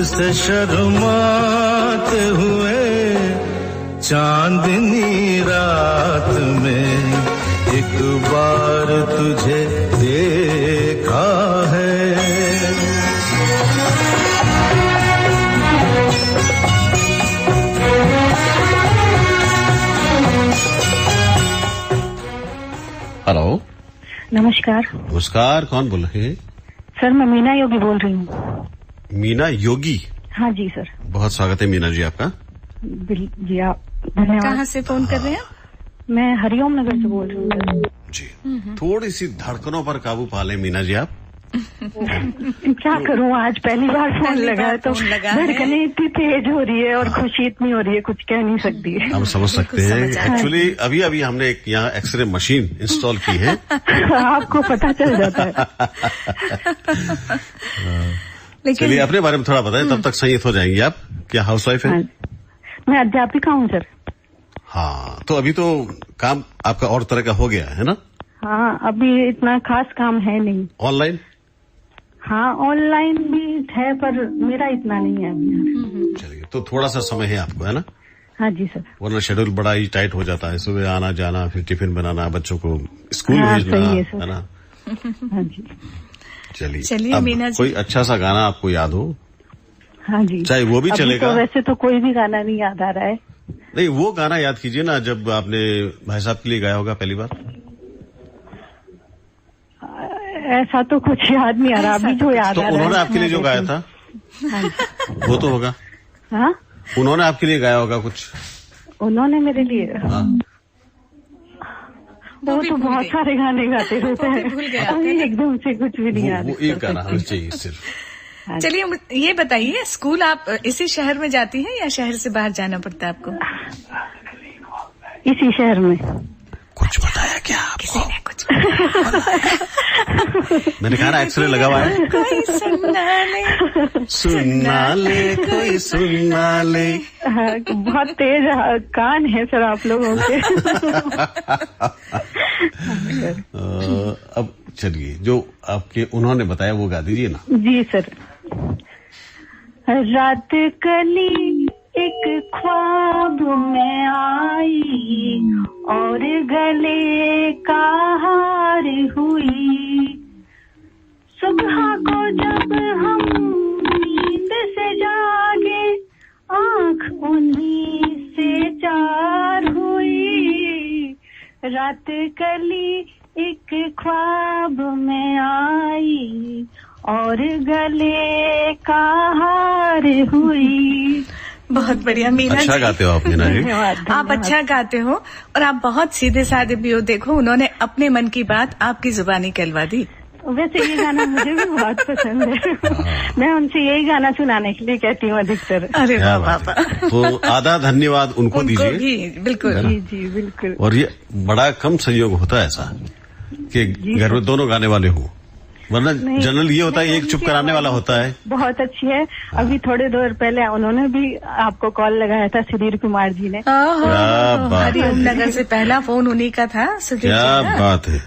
[SPEAKER 1] से शर्माते हुए चांदनी रात में एक बार तुझे देखा है।
[SPEAKER 2] हेलो,
[SPEAKER 13] नमस्कार।
[SPEAKER 2] नमस्कार, कौन बोल रहे हैं?
[SPEAKER 13] सर मैं मीना योगी बोल रही हूँ।
[SPEAKER 2] मीना योगी?
[SPEAKER 13] हाँ जी सर।
[SPEAKER 2] बहुत स्वागत है मीना जी आपका।
[SPEAKER 13] जी आप धन्यवाद।
[SPEAKER 4] कहाँ से फोन कर रहे हैं?
[SPEAKER 13] मैं हरिओम नगर से बोल रही हूँ
[SPEAKER 2] जी। थोड़ी सी धड़कनों पर काबू पा लें मीना जी आप।
[SPEAKER 13] क्या करूँ, आज पहली बार फोन लगा है तो धड़कनें इतनी तेज हो रही है और खुशी इतनी हो रही है, कुछ कह नहीं सकती है। हम
[SPEAKER 2] समझ सकते हैं। एक्चुअली अभी अभी हमने एक यहाँ एक्सरे मशीन इंस्टॉल की है।
[SPEAKER 13] आपको पता चल जाता है।
[SPEAKER 2] चलिए अपने बारे में थोड़ा बताएं, तब तक संयत हो जाएंगी आप। क्या हाउसवाइफ है?
[SPEAKER 13] मैं अध्यापिका हूँ सर।
[SPEAKER 2] हाँ, तो अभी तो काम आपका और तरह का हो गया है ना?
[SPEAKER 13] हाँ, अभी इतना खास काम है नहीं।
[SPEAKER 2] ऑनलाइन?
[SPEAKER 13] हाँ, ऑनलाइन भी है पर मेरा इतना नहीं है अभी।
[SPEAKER 2] चलिए, तो थोड़ा सा समय है आपको, है ना?
[SPEAKER 13] हाँ जी सर।
[SPEAKER 2] वरना शेड्यूल बड़ा ही टाइट हो जाता है, सुबह आना जाना, फिर टिफिन बनाना, बच्चों को स्कूल भेजना, है ना?
[SPEAKER 13] हाँ जी।
[SPEAKER 2] चलिए मीना जी, कोई अच्छा सा गाना आपको याद हो?
[SPEAKER 13] हाँ जी,
[SPEAKER 2] चाहे वो भी चलेगा।
[SPEAKER 13] तो वैसे तो कोई भी गाना नहीं याद आ रहा है।
[SPEAKER 2] नहीं, वो गाना याद कीजिए ना जब आपने भाई साहब के लिए गाया होगा पहली बार।
[SPEAKER 13] ऐसा तो कुछ याद नहीं आ रहा अभी जो याद आ रहा है।
[SPEAKER 2] उन्होंने आपके लिए जो गाया था वो तो होगा।
[SPEAKER 13] हाँ,
[SPEAKER 2] उन्होंने आपके लिए गाया होगा कुछ।
[SPEAKER 13] उन्होंने मेरे लिए? हाँ। वो तो बहुत सारे गाने गाते रहते हैं, अभी एकदम से कुछ भी नहीं याद।
[SPEAKER 2] वो एक गाना हमें चाहिए सिर्फ।
[SPEAKER 4] चलिए ये बताइए, स्कूल आप इसी शहर में जाती हैं या शहर से बाहर जाना पड़ता है आपको?
[SPEAKER 13] इसी शहर में।
[SPEAKER 2] कुछ बताया क्या आपको?
[SPEAKER 4] किसी ने कुछ
[SPEAKER 2] मैंने कहा ना एक्सरे लगा हुआ है।
[SPEAKER 4] कोई सुनना ले, कोई सुनना ले।
[SPEAKER 13] बहुत तेज कान है सर आप लोगों के।
[SPEAKER 2] अब चलिए, जो आपके उन्होंने बताया वो गा दीजिए ना।
[SPEAKER 13] जी सर। रात कली एक ख्वाब में आई और गले का हार हुई, सुबह को जब हम रात कली एक ख्वाब में आई और गले का हार हुई।
[SPEAKER 4] बहुत बढ़िया मीना
[SPEAKER 2] अच्छा गाते हो आप मीना जी।
[SPEAKER 4] आप अच्छा गाते हो और आप बहुत सीधे साधे भी हो। देखो उन्होंने अपने मन की बात आपकी जुबानी कहलवा दी।
[SPEAKER 13] वैसे ये गाना मुझे भी बहुत पसंद है। मैं उनसे यही गाना सुनाने के लिए कहती हूँ अधिकतर।
[SPEAKER 4] अरे वाह,
[SPEAKER 2] तो आधा धन्यवाद उनको दीजिए।
[SPEAKER 4] बिल्कुल
[SPEAKER 13] जी जी बिल्कुल।
[SPEAKER 2] और ये बड़ा कम संयोग होता है ऐसा कि घर में दोनों गाने वाले हो, वरना जनरल ये होता है एक चुप कराने वाला होता है।
[SPEAKER 13] बहुत अच्छी है। अभी थोड़े देर पहले उन्होंने भी आपको कॉल लगाया था, सुधीर कुमार जी ने।
[SPEAKER 4] हरिओम नगर से पहला फोन उन्हीं का था।
[SPEAKER 2] क्या बात है।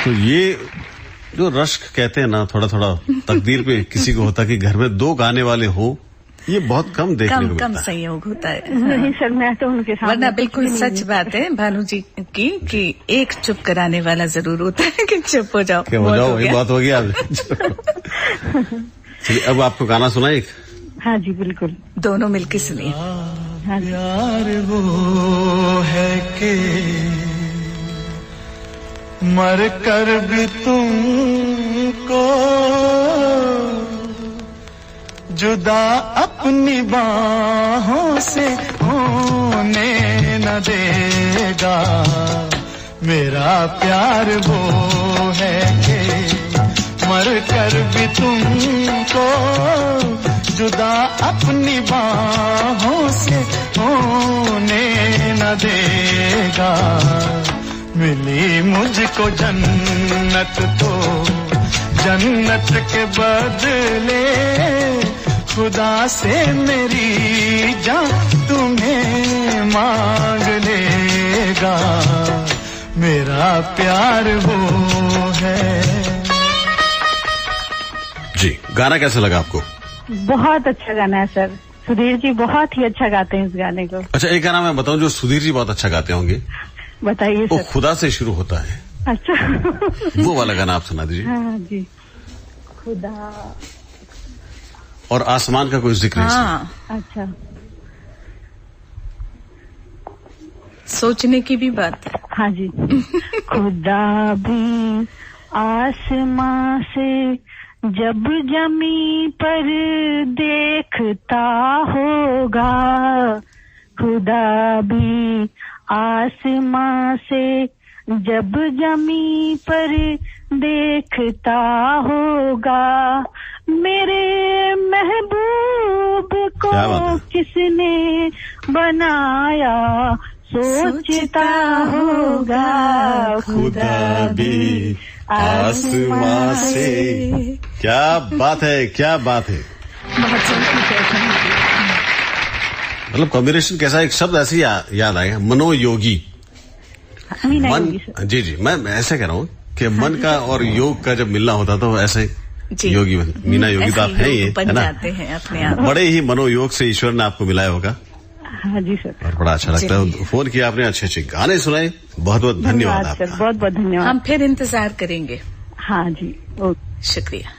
[SPEAKER 2] तो ये जो रश्क कहते हैं ना, थोड़ा थोड़ा तकदीर पे किसी को होता है कि घर में दो गाने वाले हो, ये बहुत कम देखने को मिलता है।
[SPEAKER 4] कम संयोग होता है।
[SPEAKER 13] नहीं सर, मैं तो उनके सामने
[SPEAKER 4] वरना बिल्कुल सच बात है भानु जी की कि एक चुप कराने वाला जरूर होता है कि चुप हो जाओ।
[SPEAKER 2] क्या हो जाओ, ये बात हो गया। चलिए अब आपको गाना सुना एक।
[SPEAKER 13] हाँ जी बिल्कुल,
[SPEAKER 4] दोनों मिलके सुनिए।
[SPEAKER 13] हाँ जी।
[SPEAKER 1] यार वो है कि मर कर भी तुमको जुदा अपनी बाहों से होने न देगा। मेरा प्यार वो है कि मर कर भी तुमको जुदा अपनी बाहों से होने न देगा। मिली मुझको जन्नत तो जन्नत के बदले खुदा से मेरी जान तुम्हें मांग लेगा। मेरा प्यार वो है।
[SPEAKER 2] जी, गाना कैसा लगा आपको?
[SPEAKER 13] बहुत अच्छा गाना है सर। सुधीर जी बहुत ही अच्छा गाते हैं इस गाने को।
[SPEAKER 2] अच्छा, एक गाना मैं बताऊं जो सुधीर जी बहुत अच्छा गाते होंगे।
[SPEAKER 13] बताइए सर।
[SPEAKER 2] वो खुदा से शुरू होता है।
[SPEAKER 13] अच्छा।
[SPEAKER 2] वो वाला गाना आप सुना दीजिए।
[SPEAKER 13] हाँ जी। खुदा
[SPEAKER 2] और आसमान का कोई जिक्र है।
[SPEAKER 13] अच्छा,
[SPEAKER 4] सोचने की भी बात है।
[SPEAKER 13] हाँ जी। खुदा भी आसमां से जब जमी पर देखता होगा। खुदा भी आसमां से जब जमी पर देखता होगा। मेरे महबूब को किसने बनाया सोचता होगा। खुदा भी
[SPEAKER 2] आसमां से। क्या बात है, क्या बात है। मतलब कॉम्बिनेशन कैसा, एक शब्द ऐसे याद आएगा, मनोयोगी। मन, जी जी, मैं ऐसे कह रहा हूँ कि मन का और योग का जब मिलना होता तो ऐसे योगी मीना योगी तो आप हैं ये, है ना?
[SPEAKER 4] हैं अपने आप।
[SPEAKER 2] बड़े ही मनोयोग से ईश्वर ने आपको मिलाया होगा।
[SPEAKER 13] हाँ जी सर।
[SPEAKER 2] और बड़ा अच्छा लगता है। फोन किया आपने, अच्छे अच्छे गाने सुनाए, बहुत बहुत धन्यवाद आपका।
[SPEAKER 13] बहुत बहुत धन्यवाद।
[SPEAKER 4] हम फिर इंतजार करेंगे।
[SPEAKER 13] हाँ जी, ओके,
[SPEAKER 4] शुक्रिया।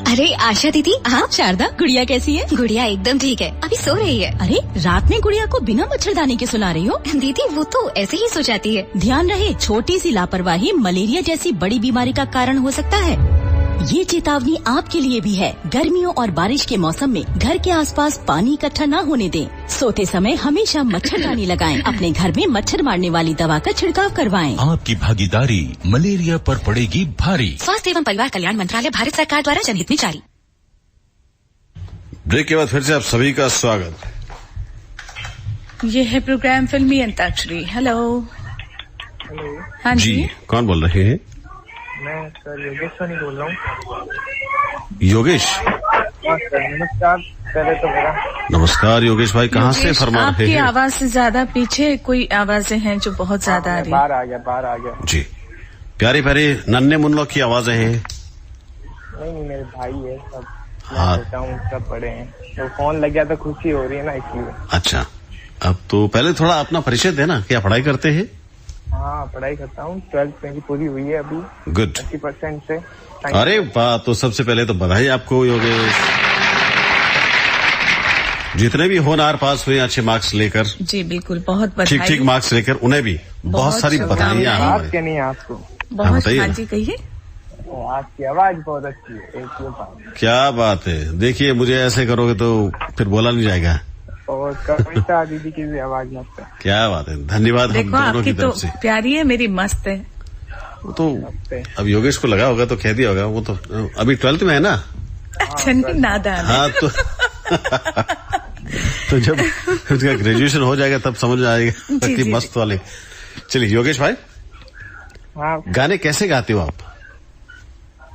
[SPEAKER 14] अरे आशा दीदी, हाँ शारदा, गुड़िया कैसी है? गुड़िया एकदम ठीक है, अभी सो रही है। अरे रात में गुड़िया को बिना मच्छरदानी के सुला रही हो? दीदी वो तो ऐसे ही सो जाती है। ध्यान रहे, छोटी सी लापरवाही मलेरिया जैसी बड़ी बीमारी का कारण हो सकता है। ये चेतावनी आपके लिए भी है। गर्मियों और बारिश के मौसम में घर के आसपास पानी इकट्ठा न होने दें। सोते समय हमेशा मच्छरदानी लगाएं। अपने घर में मच्छर मारने वाली दवा का छिड़काव करवाएं।
[SPEAKER 15] आपकी भागीदारी मलेरिया पर पड़ेगी भारी।
[SPEAKER 14] स्वास्थ्य एवं परिवार कल्याण मंत्रालय, भारत सरकार द्वारा जनहित में जारी।
[SPEAKER 2] ब्रेक के बाद फिर से आप सभी का स्वागत।
[SPEAKER 4] ये है प्रोग्राम फिल्मी अंताक्षरी। हेलो। हाँ जी,
[SPEAKER 2] कौन बोल रहे हैं?
[SPEAKER 16] मैं सर योगेश सोनी बोल रहा हूँ।
[SPEAKER 2] योगेश,
[SPEAKER 16] नमस्कार। पहले तो मेरा
[SPEAKER 2] नमस्कार योगेश भाई, कहाँ से फरमा रहे
[SPEAKER 4] आपकी
[SPEAKER 2] हैं?
[SPEAKER 4] आवाज से ज्यादा पीछे कोई आवाजें हैं जो बहुत ज्यादा आ रही है।
[SPEAKER 16] बाहर आ गया।
[SPEAKER 2] जी, प्यारी प्यारी नन्हे मुन्नों की आवाजें हैं।
[SPEAKER 16] नहीं, मेरे भाई है सब।
[SPEAKER 2] हाँ,
[SPEAKER 16] सब बड़े हैं, तो फोन लग गया तो खुशी हो रही है ना, इसलिए।
[SPEAKER 2] अच्छा, अब तो पहले थोड़ा अपना परिचय देना, क्या पढ़ाई करते हैं?
[SPEAKER 16] हाँ, पढ़ाई करता हूँ, 12th मेरी पूरी हुई है अभी।
[SPEAKER 2] गुड।
[SPEAKER 16] 80% से।
[SPEAKER 2] अरे वाह, तो सबसे पहले तो बधाई आपको योगेश। जितने भी होनहार पास हुए अच्छे मार्क्स लेकर,
[SPEAKER 4] जी बिल्कुल, बहुत बधाई।
[SPEAKER 2] ठीक मार्क्स लेकर उन्हें भी बहुत सारी बधाइयाँ।
[SPEAKER 16] आपके नहीं, आपको
[SPEAKER 4] बहुत। हाँ जी कहिए।
[SPEAKER 16] आपकी आवाज बहुत अच्छी है, एक ये बात।
[SPEAKER 2] क्या बात है, देखिए मुझे ऐसे करोगे तो फिर बोला नहीं जाएगा।
[SPEAKER 16] और कविता दीदी की भी आवाज मस्त है।
[SPEAKER 2] क्या बात है, धन्यवाद हम दोनों की तरफ से।
[SPEAKER 4] प्यारी है, मेरी मस्त है।
[SPEAKER 2] वो तो अब योगेश को लगा होगा तो कह दिया होगा, वो तो अभी 12th में है ना।
[SPEAKER 4] अच्छा, नादान।
[SPEAKER 2] हाँ तो जब उसका ग्रेजुएशन हो जाएगा तब समझ आएगा कि मस्त वाले। चलिए योगेश भाई, गाने कैसे गाते हो आप?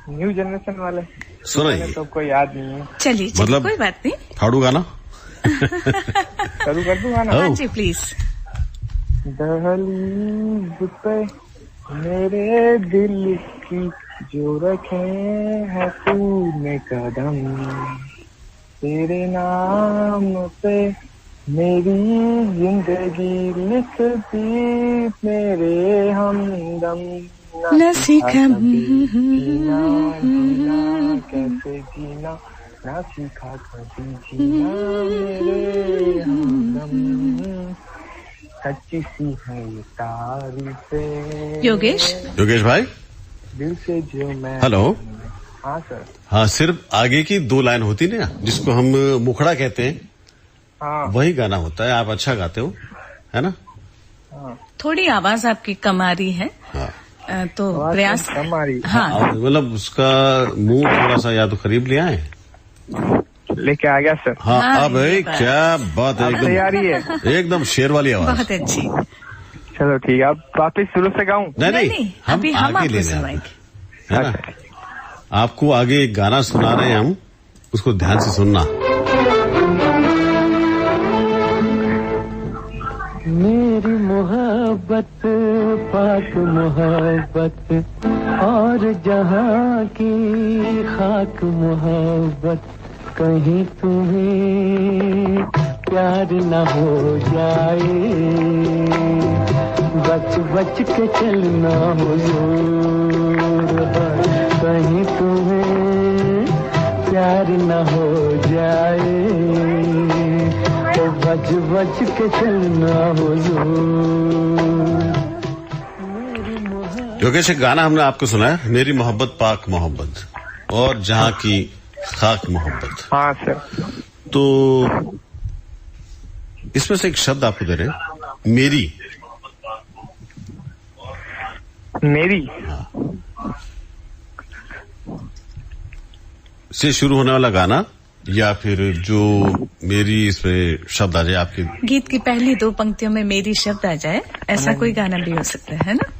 [SPEAKER 16] न्यू जनरेशन वाले
[SPEAKER 2] सुनाइए।
[SPEAKER 16] तो कोई याद नहीं है।
[SPEAKER 4] चलिए
[SPEAKER 2] मतलब
[SPEAKER 4] कोई बात नहीं,
[SPEAKER 2] फाड़ू गाना
[SPEAKER 16] शुरू कर दूंगा ना।
[SPEAKER 4] हाँ जी प्लीज।
[SPEAKER 16] दहलीज पे मेरे दिल की जो रखे है तूने कदम, तेरे नाम पे मेरी जिंदगी लिख दी मेरे हमदम।
[SPEAKER 4] न सीखा
[SPEAKER 16] जीना कैसे जीना, ना सीखा कभी जीना मेरे हमदम। सच्ची सी है ये तारीफें।
[SPEAKER 2] योगेश भाई,
[SPEAKER 16] दिल से जो मैं।
[SPEAKER 2] हेलो।
[SPEAKER 16] हाँ सर।
[SPEAKER 2] हाँ, सिर्फ आगे की 2 लाइन होती ना, जिसको हम मुखड़ा कहते हैं,
[SPEAKER 16] हाँ
[SPEAKER 2] वही गाना होता है। आप अच्छा गाते हो, है ना?
[SPEAKER 16] हाँ।
[SPEAKER 4] थोड़ी आवाज आपकी कम आ रही है।
[SPEAKER 2] हाँ।
[SPEAKER 4] तो प्रयास
[SPEAKER 16] कम आ रही।
[SPEAKER 4] हाँ,
[SPEAKER 2] मतलब उसका मुंह थोड़ा सा या तो करीब ले आए।
[SPEAKER 16] लेके आ गया सर।
[SPEAKER 2] हाँ, अब क्या बात है, एकदम
[SPEAKER 16] तैयारी है,
[SPEAKER 2] एकदम शेर वाली आवाज।
[SPEAKER 4] बहुत अच्छी।
[SPEAKER 16] चलो ठीक है, अब वापिस शुरू से गाऊं?
[SPEAKER 2] नहीं, हम आगे ले जाएंगे, है ना? आपको आगे एक गाना सुना रहे हैं हम, उसको ध्यान से सुनना।
[SPEAKER 1] मेरी मोहब्बत पाक मोहब्बत और जहाँ की खाक मोहब्बत, कहीं तुम्हें प्यार न हो जाए, बच बच के चलना हुजूर, कहीं तुम्हें प्यार न हो जाए, तो बच बच के चलना हुजूर।
[SPEAKER 2] योगेश, एक गाना हमने आपको सुनाया, मेरी मोहब्बत पाक मोहब्बत और जहाँ की खाक मोहब्बत।
[SPEAKER 16] हाँ सर।
[SPEAKER 2] तो इसमें से एक शब्द आपको दे रहे, मेरी। से शुरू होने वाला गाना, या फिर जो मेरी इसमें शब्द आ जाए आपके
[SPEAKER 4] गीत की पहली 2 पंक्तियों में मेरी शब्द आ जाए, ऐसा कोई गाना भी हो सकता है ना?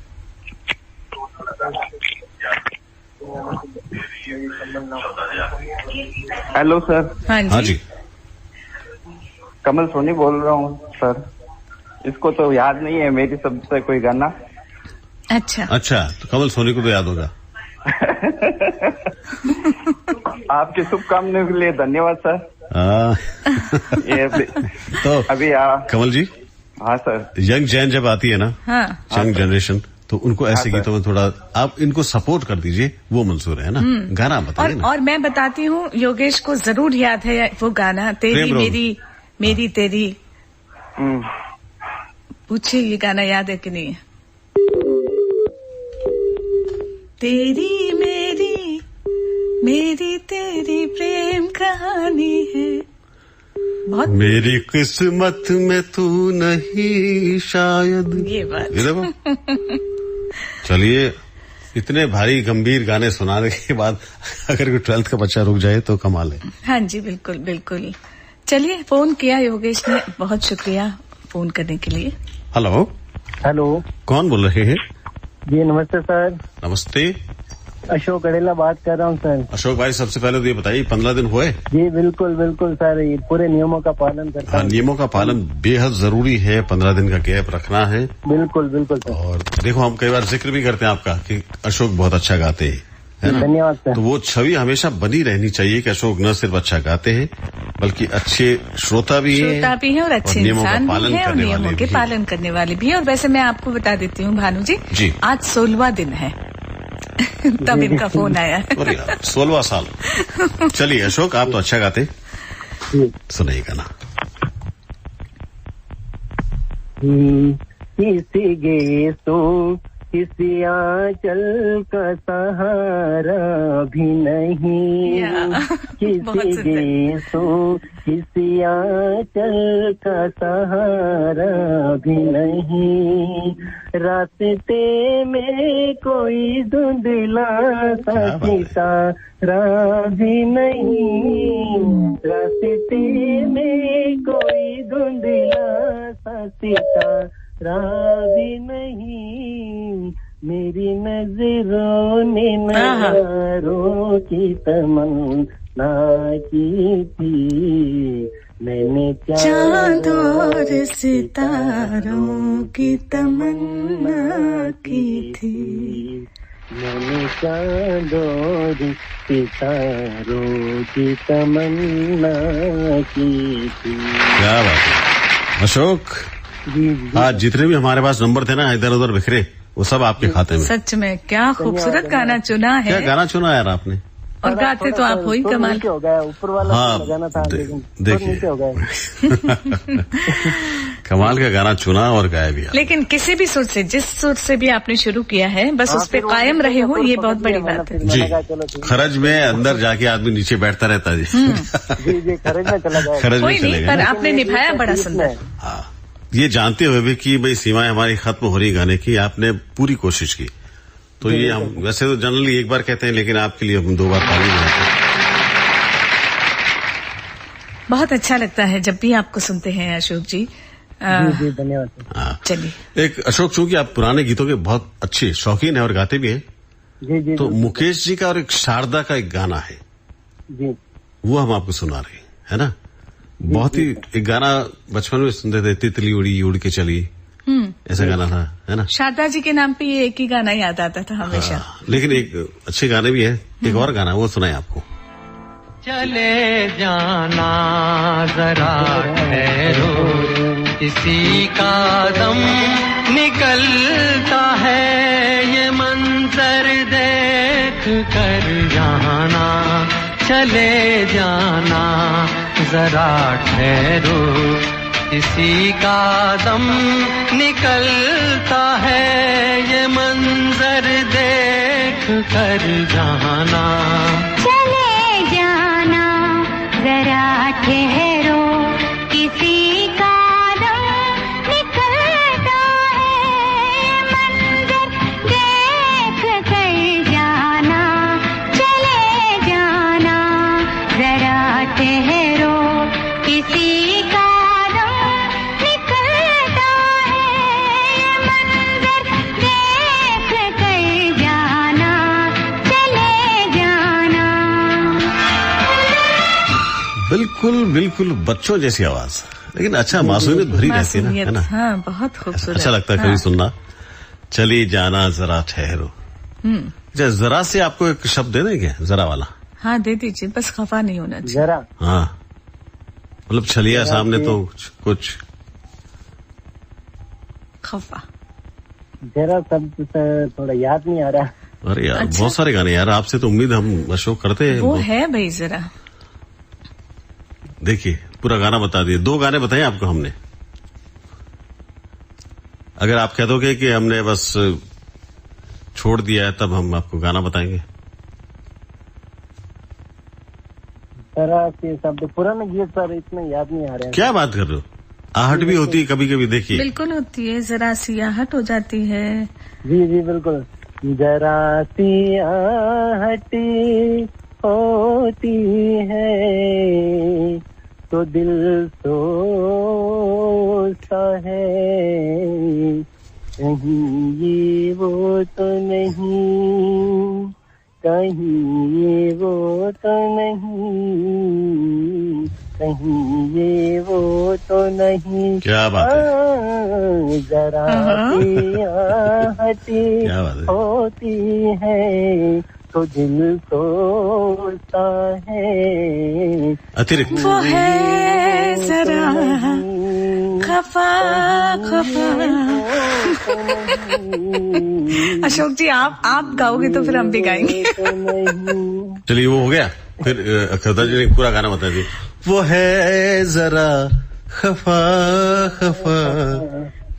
[SPEAKER 6] Hello sir.
[SPEAKER 4] हाँ जी।
[SPEAKER 2] हाँ जी,
[SPEAKER 6] कमल सोनी बोल रहा हूँ सर। इसको तो याद नहीं है मेरी शब्द से कोई गाना।
[SPEAKER 4] अच्छा,
[SPEAKER 2] तो कमल सोनी को तो याद होगा।
[SPEAKER 6] आपकी शुभकामनाओं के लिए धन्यवाद सर।
[SPEAKER 2] तो
[SPEAKER 6] अभी
[SPEAKER 2] कमल जी।
[SPEAKER 6] हाँ सर।
[SPEAKER 2] यंग जैन जब आती है ना, यंग जनरेशन, तो उनको ऐसे गीतों में थोड़ा आप इनको सपोर्ट कर दीजिए, वो मंजूर है ना। गाना बताइए ना।
[SPEAKER 4] और मैं बताती हूँ, योगेश को जरूर याद है वो गाना, तेरी मेरी मेरी तेरी। पूछिए ये गाना याद है कि नहीं है? तेरी मेरी मेरी तेरी प्रेम कहानी है, बहुत
[SPEAKER 2] मेरी किस्मत में तू नहीं शायद।
[SPEAKER 4] ये बात।
[SPEAKER 2] चलिए, इतने भारी गंभीर गाने सुनाने के बाद अगर कोई 12th का बच्चा रुक जाए तो कमाल है।
[SPEAKER 4] हाँ जी बिल्कुल बिल्कुल। चलिए, फोन किया योगेश ने, बहुत शुक्रिया फोन करने के लिए।
[SPEAKER 5] हेलो,
[SPEAKER 2] कौन बोल रहे हैं?
[SPEAKER 5] जी नमस्ते सर।
[SPEAKER 2] नमस्ते,
[SPEAKER 5] अशोक गड़ेला बात कर रहा हूँ सर।
[SPEAKER 2] अशोक भाई, सबसे पहले तो ये बताइए, 15 दिन हुए?
[SPEAKER 5] जी बिल्कुल बिल्कुल सर, ये पूरे नियमों का पालन करता हूँ।
[SPEAKER 2] नियमों का पालन बेहद जरूरी है, 15 दिन का गैप रखना है।
[SPEAKER 5] बिल्कुल बिल्कुल सर।
[SPEAKER 2] और देखो, हम कई बार जिक्र भी करते हैं आपका कि अशोक बहुत अच्छा गाते हैं, है ना?
[SPEAKER 5] धन्यवाद सर।
[SPEAKER 2] तो वो छवि हमेशा बनी रहनी चाहिए कि अशोक न सिर्फ अच्छा गाते हैं बल्कि अच्छे श्रोता भी हैं
[SPEAKER 4] और अच्छे इंसान भी हैं और नियमों के पालन करने वाले भी हैं। और वैसे मैं आपको बता देती हूँ भानु जी, आज 16वां दिन है तब इनका फोन आया है।
[SPEAKER 2] 16वां साल। चलिए अशोक, आप तो अच्छा गाते, सुनाइए गाना।
[SPEAKER 1] किसी गेसों किसी आंचल का सहारा भी नहीं, किसी गेसों किसी आंचल का सहारा भी नहीं, रास्ते में कोई धुंधला सा सितारा भी नहीं, रास्ते में कोई धुंधला सा सितारा भी नहीं, मेरी नजरों ने नजारों की तमन्ना की थी, मैंने चांद और सितारों की तमन्ना की थी, मैंने चांद और सितारों की तमन्ना की थी।
[SPEAKER 2] क्या बात है अशोक। आज जितने भी हमारे पास नंबर थे ना इधर उधर बिखरे, वो सब आपके खाते में।
[SPEAKER 4] सच में क्या खूबसूरत गाना चुना है।
[SPEAKER 2] क्या गाना चुना यार आपने।
[SPEAKER 4] और गाते तो आप हो ही कमाल।
[SPEAKER 5] हो गया ऊपर वाला गाना था,
[SPEAKER 2] देखिए कमाल का गाना चुना और गाया भी।
[SPEAKER 4] लेकिन किसी भी सुर से, जिस सुर से भी आपने शुरू किया है, बस उस पे कायम रहे हो, ये बहुत बड़ी बात है
[SPEAKER 2] जी। खरज में अंदर जाके आदमी नीचे बैठता रहता है
[SPEAKER 5] जी, खरज में चला गया,
[SPEAKER 2] खरज में चलेगा।
[SPEAKER 4] पर आपने निभाया बड़ा सुंदर।
[SPEAKER 2] हाँ, ये जानते हुए भी कि भाई सीमाएं हमारी खत्म हो रही गाने की, आपने पूरी कोशिश की। तो ये हम वैसे तो जनरली एक बार कहते हैं, लेकिन आपके लिए हम 2 बार ताली बजाते हैं।
[SPEAKER 4] बहुत अच्छा लगता है जब भी आपको सुनते हैं अशोक जी।
[SPEAKER 5] जी धन्यवाद।
[SPEAKER 4] चलिए
[SPEAKER 2] एक अशोक, चूंकि आप पुराने गीतों के बहुत अच्छे शौकीन है और गाते भी हैं,
[SPEAKER 5] जी
[SPEAKER 2] तो मुकेश जी का और एक शारदा का एक गाना है
[SPEAKER 5] जी,
[SPEAKER 2] वो हम आपको सुना रहे हैं, है ना। बहुत ही एक गाना बचपन में सुनते थे, तितली उड़ी उड़ के चली, ऐसा गाना था, है ना।
[SPEAKER 4] शारदा जी के नाम पे ये एक ही गाना याद आता था हमेशा।
[SPEAKER 2] लेकिन एक अच्छे गाने भी है, एक और गाना वो सुनाए आपको।
[SPEAKER 1] चले जाना जरा ठहरो, किसी का दम निकलता है, ये मंजर देख कर जाना, चले जाना जरा ठहरो, किसी का दम निकलता है, ये मंजर देख कर जाना,
[SPEAKER 9] चले जाना जरा ठहरो, किसी का दम निकलता है, मंजर देख कर जाना, चले जाना जरा ठहरो, किसी का
[SPEAKER 2] बिल्कुल बिल्कुल बच्चों जैसी आवाज, लेकिन अच्छा मासूमियत भरी रहती है ना।
[SPEAKER 4] हाँ, बहुत खूबसूरत,
[SPEAKER 2] अच्छा लगता है कभी सुनना। चली जाना जरा ठहरो। अच्छा, जरा से आपको एक शब्द दे देंगे, जरा वाला।
[SPEAKER 4] हाँ दे दीजिए, बस खफा नहीं होना चाहिए।
[SPEAKER 5] जरा,
[SPEAKER 2] हाँ मतलब छलिया सामने तो कुछ
[SPEAKER 4] खफा,
[SPEAKER 5] जरा शब्द थोड़ा याद नहीं आ रहा।
[SPEAKER 2] अरे यार अच्छा? बहुत सारे गाने यार, आपसे तो उम्मीद हम अशोक करते हैं।
[SPEAKER 4] वो है भाई जरा
[SPEAKER 2] देखिए पूरा गाना बता दिए, 2 गाने बताए आपको हमने। अगर आप कह दोगे कि हमने बस छोड़ दिया है, तब हम आपको गाना बताएंगे।
[SPEAKER 5] तरह के शब्द पुराने गीत पर इतने याद नहीं आ रहे हैं।
[SPEAKER 2] क्या बात कर रहे हो, आहट भी होती है कभी कभी, देखिए
[SPEAKER 4] बिल्कुल होती है, जरा सी आहट हो जाती है।
[SPEAKER 5] जी जी बिल्कुल, जरा सी आहट होती है तो दिल सोचता है, कहीं ये वो तो नहीं, कहीं ये वो तो नहीं, कहीं ये वो तो नहीं।
[SPEAKER 2] क्या बात है,
[SPEAKER 5] जरा आहटी होती है तो दिल सोचता है,
[SPEAKER 2] अतिरिक्त
[SPEAKER 4] वो है जरा खफा खफा। अशोक जी आप गाओगे तो फिर हम भी गाएंगे।
[SPEAKER 2] चलिए वो हो गया, फिर अक्षता जी ने पूरा गाना बता दिया। वो है जरा खफा खफा,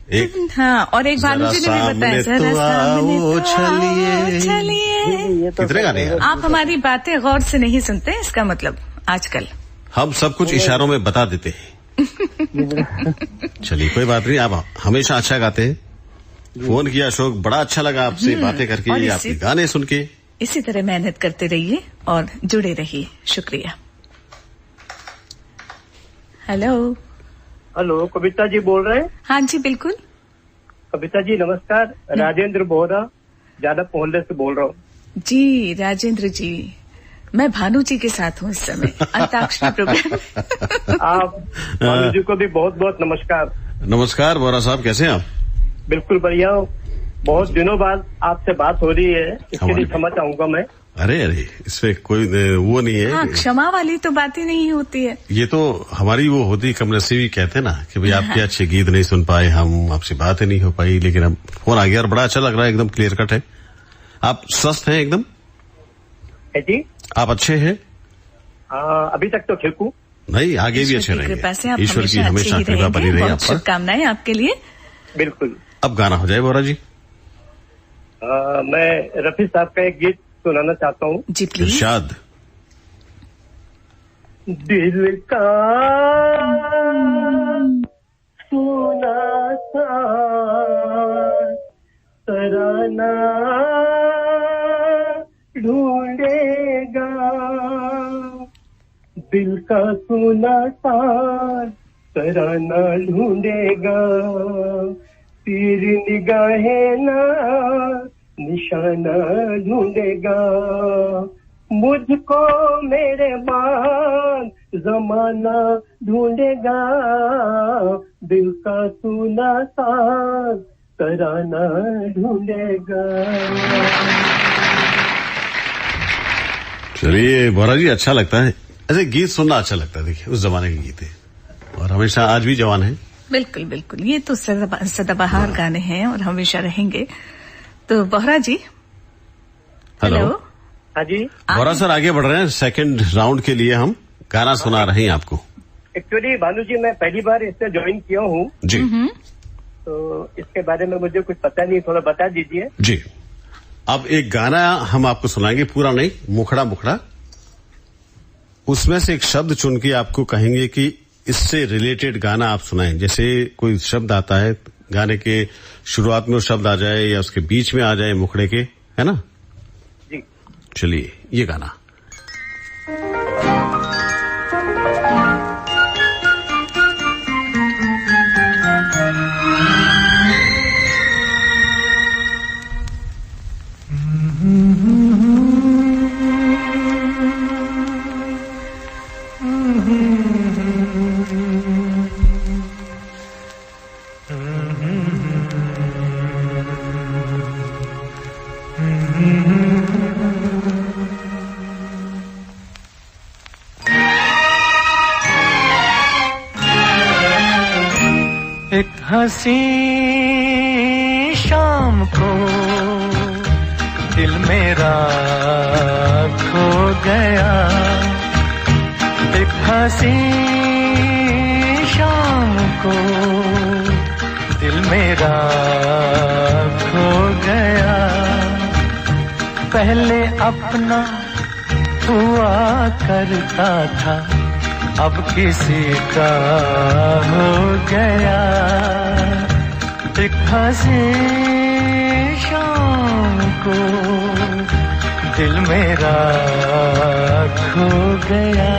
[SPEAKER 4] हाँ, और एक भानु जी ने भी बताया
[SPEAKER 2] जरा सामने तो चलिए। कितने गाने हैं?
[SPEAKER 4] आप हमारी बातें गौर से नहीं सुनते, इसका मतलब आजकल
[SPEAKER 2] हम सब कुछ इशारों में बता देते हैं। चलिए कोई बात नहीं, आप हमेशा अच्छा गाते हैं। फोन किया अशोक, बड़ा अच्छा लगा आपसे बातें करके, आपके गाने सुन के।
[SPEAKER 4] इसी तरह मेहनत करते रहिए और जुड़े रहिए। शुक्रिया। हेलो
[SPEAKER 17] हेलो, कविता जी बोल रहे हैं?
[SPEAKER 4] हाँ जी बिल्कुल।
[SPEAKER 17] कविता जी नमस्कार, राजेंद्र बोहरा जादव मोहल्ले से बोल रहा हूँ।
[SPEAKER 4] जी राजेंद्र जी, मैं भानु जी के साथ हूँ इस समय अंताक्षरी प्रोग्राम।
[SPEAKER 17] आप भानु जी को भी बहुत बहुत नमस्कार।
[SPEAKER 2] नमस्कार बोहरा साहब, कैसे हैं आप?
[SPEAKER 17] बिल्कुल बढ़िया हूँ। बहुत दिनों बाद आपसे बात हो रही है, इसके लिए क्षमा चाहूंगा मैं।
[SPEAKER 2] अरे इसमें कोई वो नहीं है।
[SPEAKER 4] हाँ, क्षमा वाली तो बात ही नहीं होती है।
[SPEAKER 2] ये तो हमारी वो होती कमनसीबी कहते हैं ना कि भाई आपके अच्छे गीत नहीं सुन पाए हम, आपसे बातें नहीं हो पाई, लेकिन अब फोन आ गया और बड़ा अच्छा लग रहा है, एकदम क्लियर कट है। आप स्वस्थ हैं एकदम?
[SPEAKER 17] है जी।
[SPEAKER 2] आप अच्छे हैं?
[SPEAKER 17] अभी तक तो ठीक हूँ।
[SPEAKER 2] नहीं, आगे भी अच्छे रहेंगे। ईश्वर की हमेशा कृपा बनी रही आप पर।
[SPEAKER 4] शुभकामनाएं आपके लिए।
[SPEAKER 17] बिल्कुल।
[SPEAKER 2] अब गाना हो जाए बोहरा जी।
[SPEAKER 17] मैं रफी साहब का एक गीत सुनाना चाहता हूँ।
[SPEAKER 4] जी प्लीज।
[SPEAKER 2] इरशाद।
[SPEAKER 17] दिल का सुना सा तराना ढूंढेगा, दिल का सुना सा तराना ढूंढेगा, तेरी निगाहें ना निशाना ढूंढेगा, मुझको मेरे मान जमाना ढूंढेगा, दिल का सुना सा तराना ढूंढेगा।
[SPEAKER 2] चलिए बोहरा जी, अच्छा लगता है ऐसे गीत सुनना, अच्छा लगता है। देखिए उस जमाने के गीत है और हमेशा आज भी जवान है।
[SPEAKER 4] बिल्कुल बिल्कुल, ये तो सदाबहार गाने हैं और हमेशा रहेंगे। तो बोहरा जी।
[SPEAKER 2] हेलो।
[SPEAKER 17] हाँ जी
[SPEAKER 2] बोहरा सर, आगे बढ़ रहे हैं सेकंड राउंड के लिए, हम गाना सुना रहे हैं आपको।
[SPEAKER 17] एक्चुअली भानु जी, मैं पहली बार इससे ज्वाइन किया हूँ
[SPEAKER 2] जी,
[SPEAKER 17] तो इसके बारे में मुझे कुछ पता नहीं, थोड़ा बता दीजिए।
[SPEAKER 2] जी, अब एक गाना हम आपको सुनाएंगे, पूरा नहीं, मुखड़ा मुखड़ा। उसमें से एक शब्द चुन के आपको कहेंगे कि इससे रिलेटेड गाना आप सुनाएं। जैसे कोई शब्द आता है गाने के शुरुआत में, वो शब्द आ जाए या उसके बीच में आ जाए मुखड़े के, है ना
[SPEAKER 17] जी।
[SPEAKER 2] चलिए ये गाना।
[SPEAKER 1] एक हंसी शाम को दिल मेरा खो गया, एक हंसी शाम को दिल मेरा खो गया, पहले अपना हुआ करता था अब किसी का हो गया, एक हंसी शाम को दिल मेरा खो गया।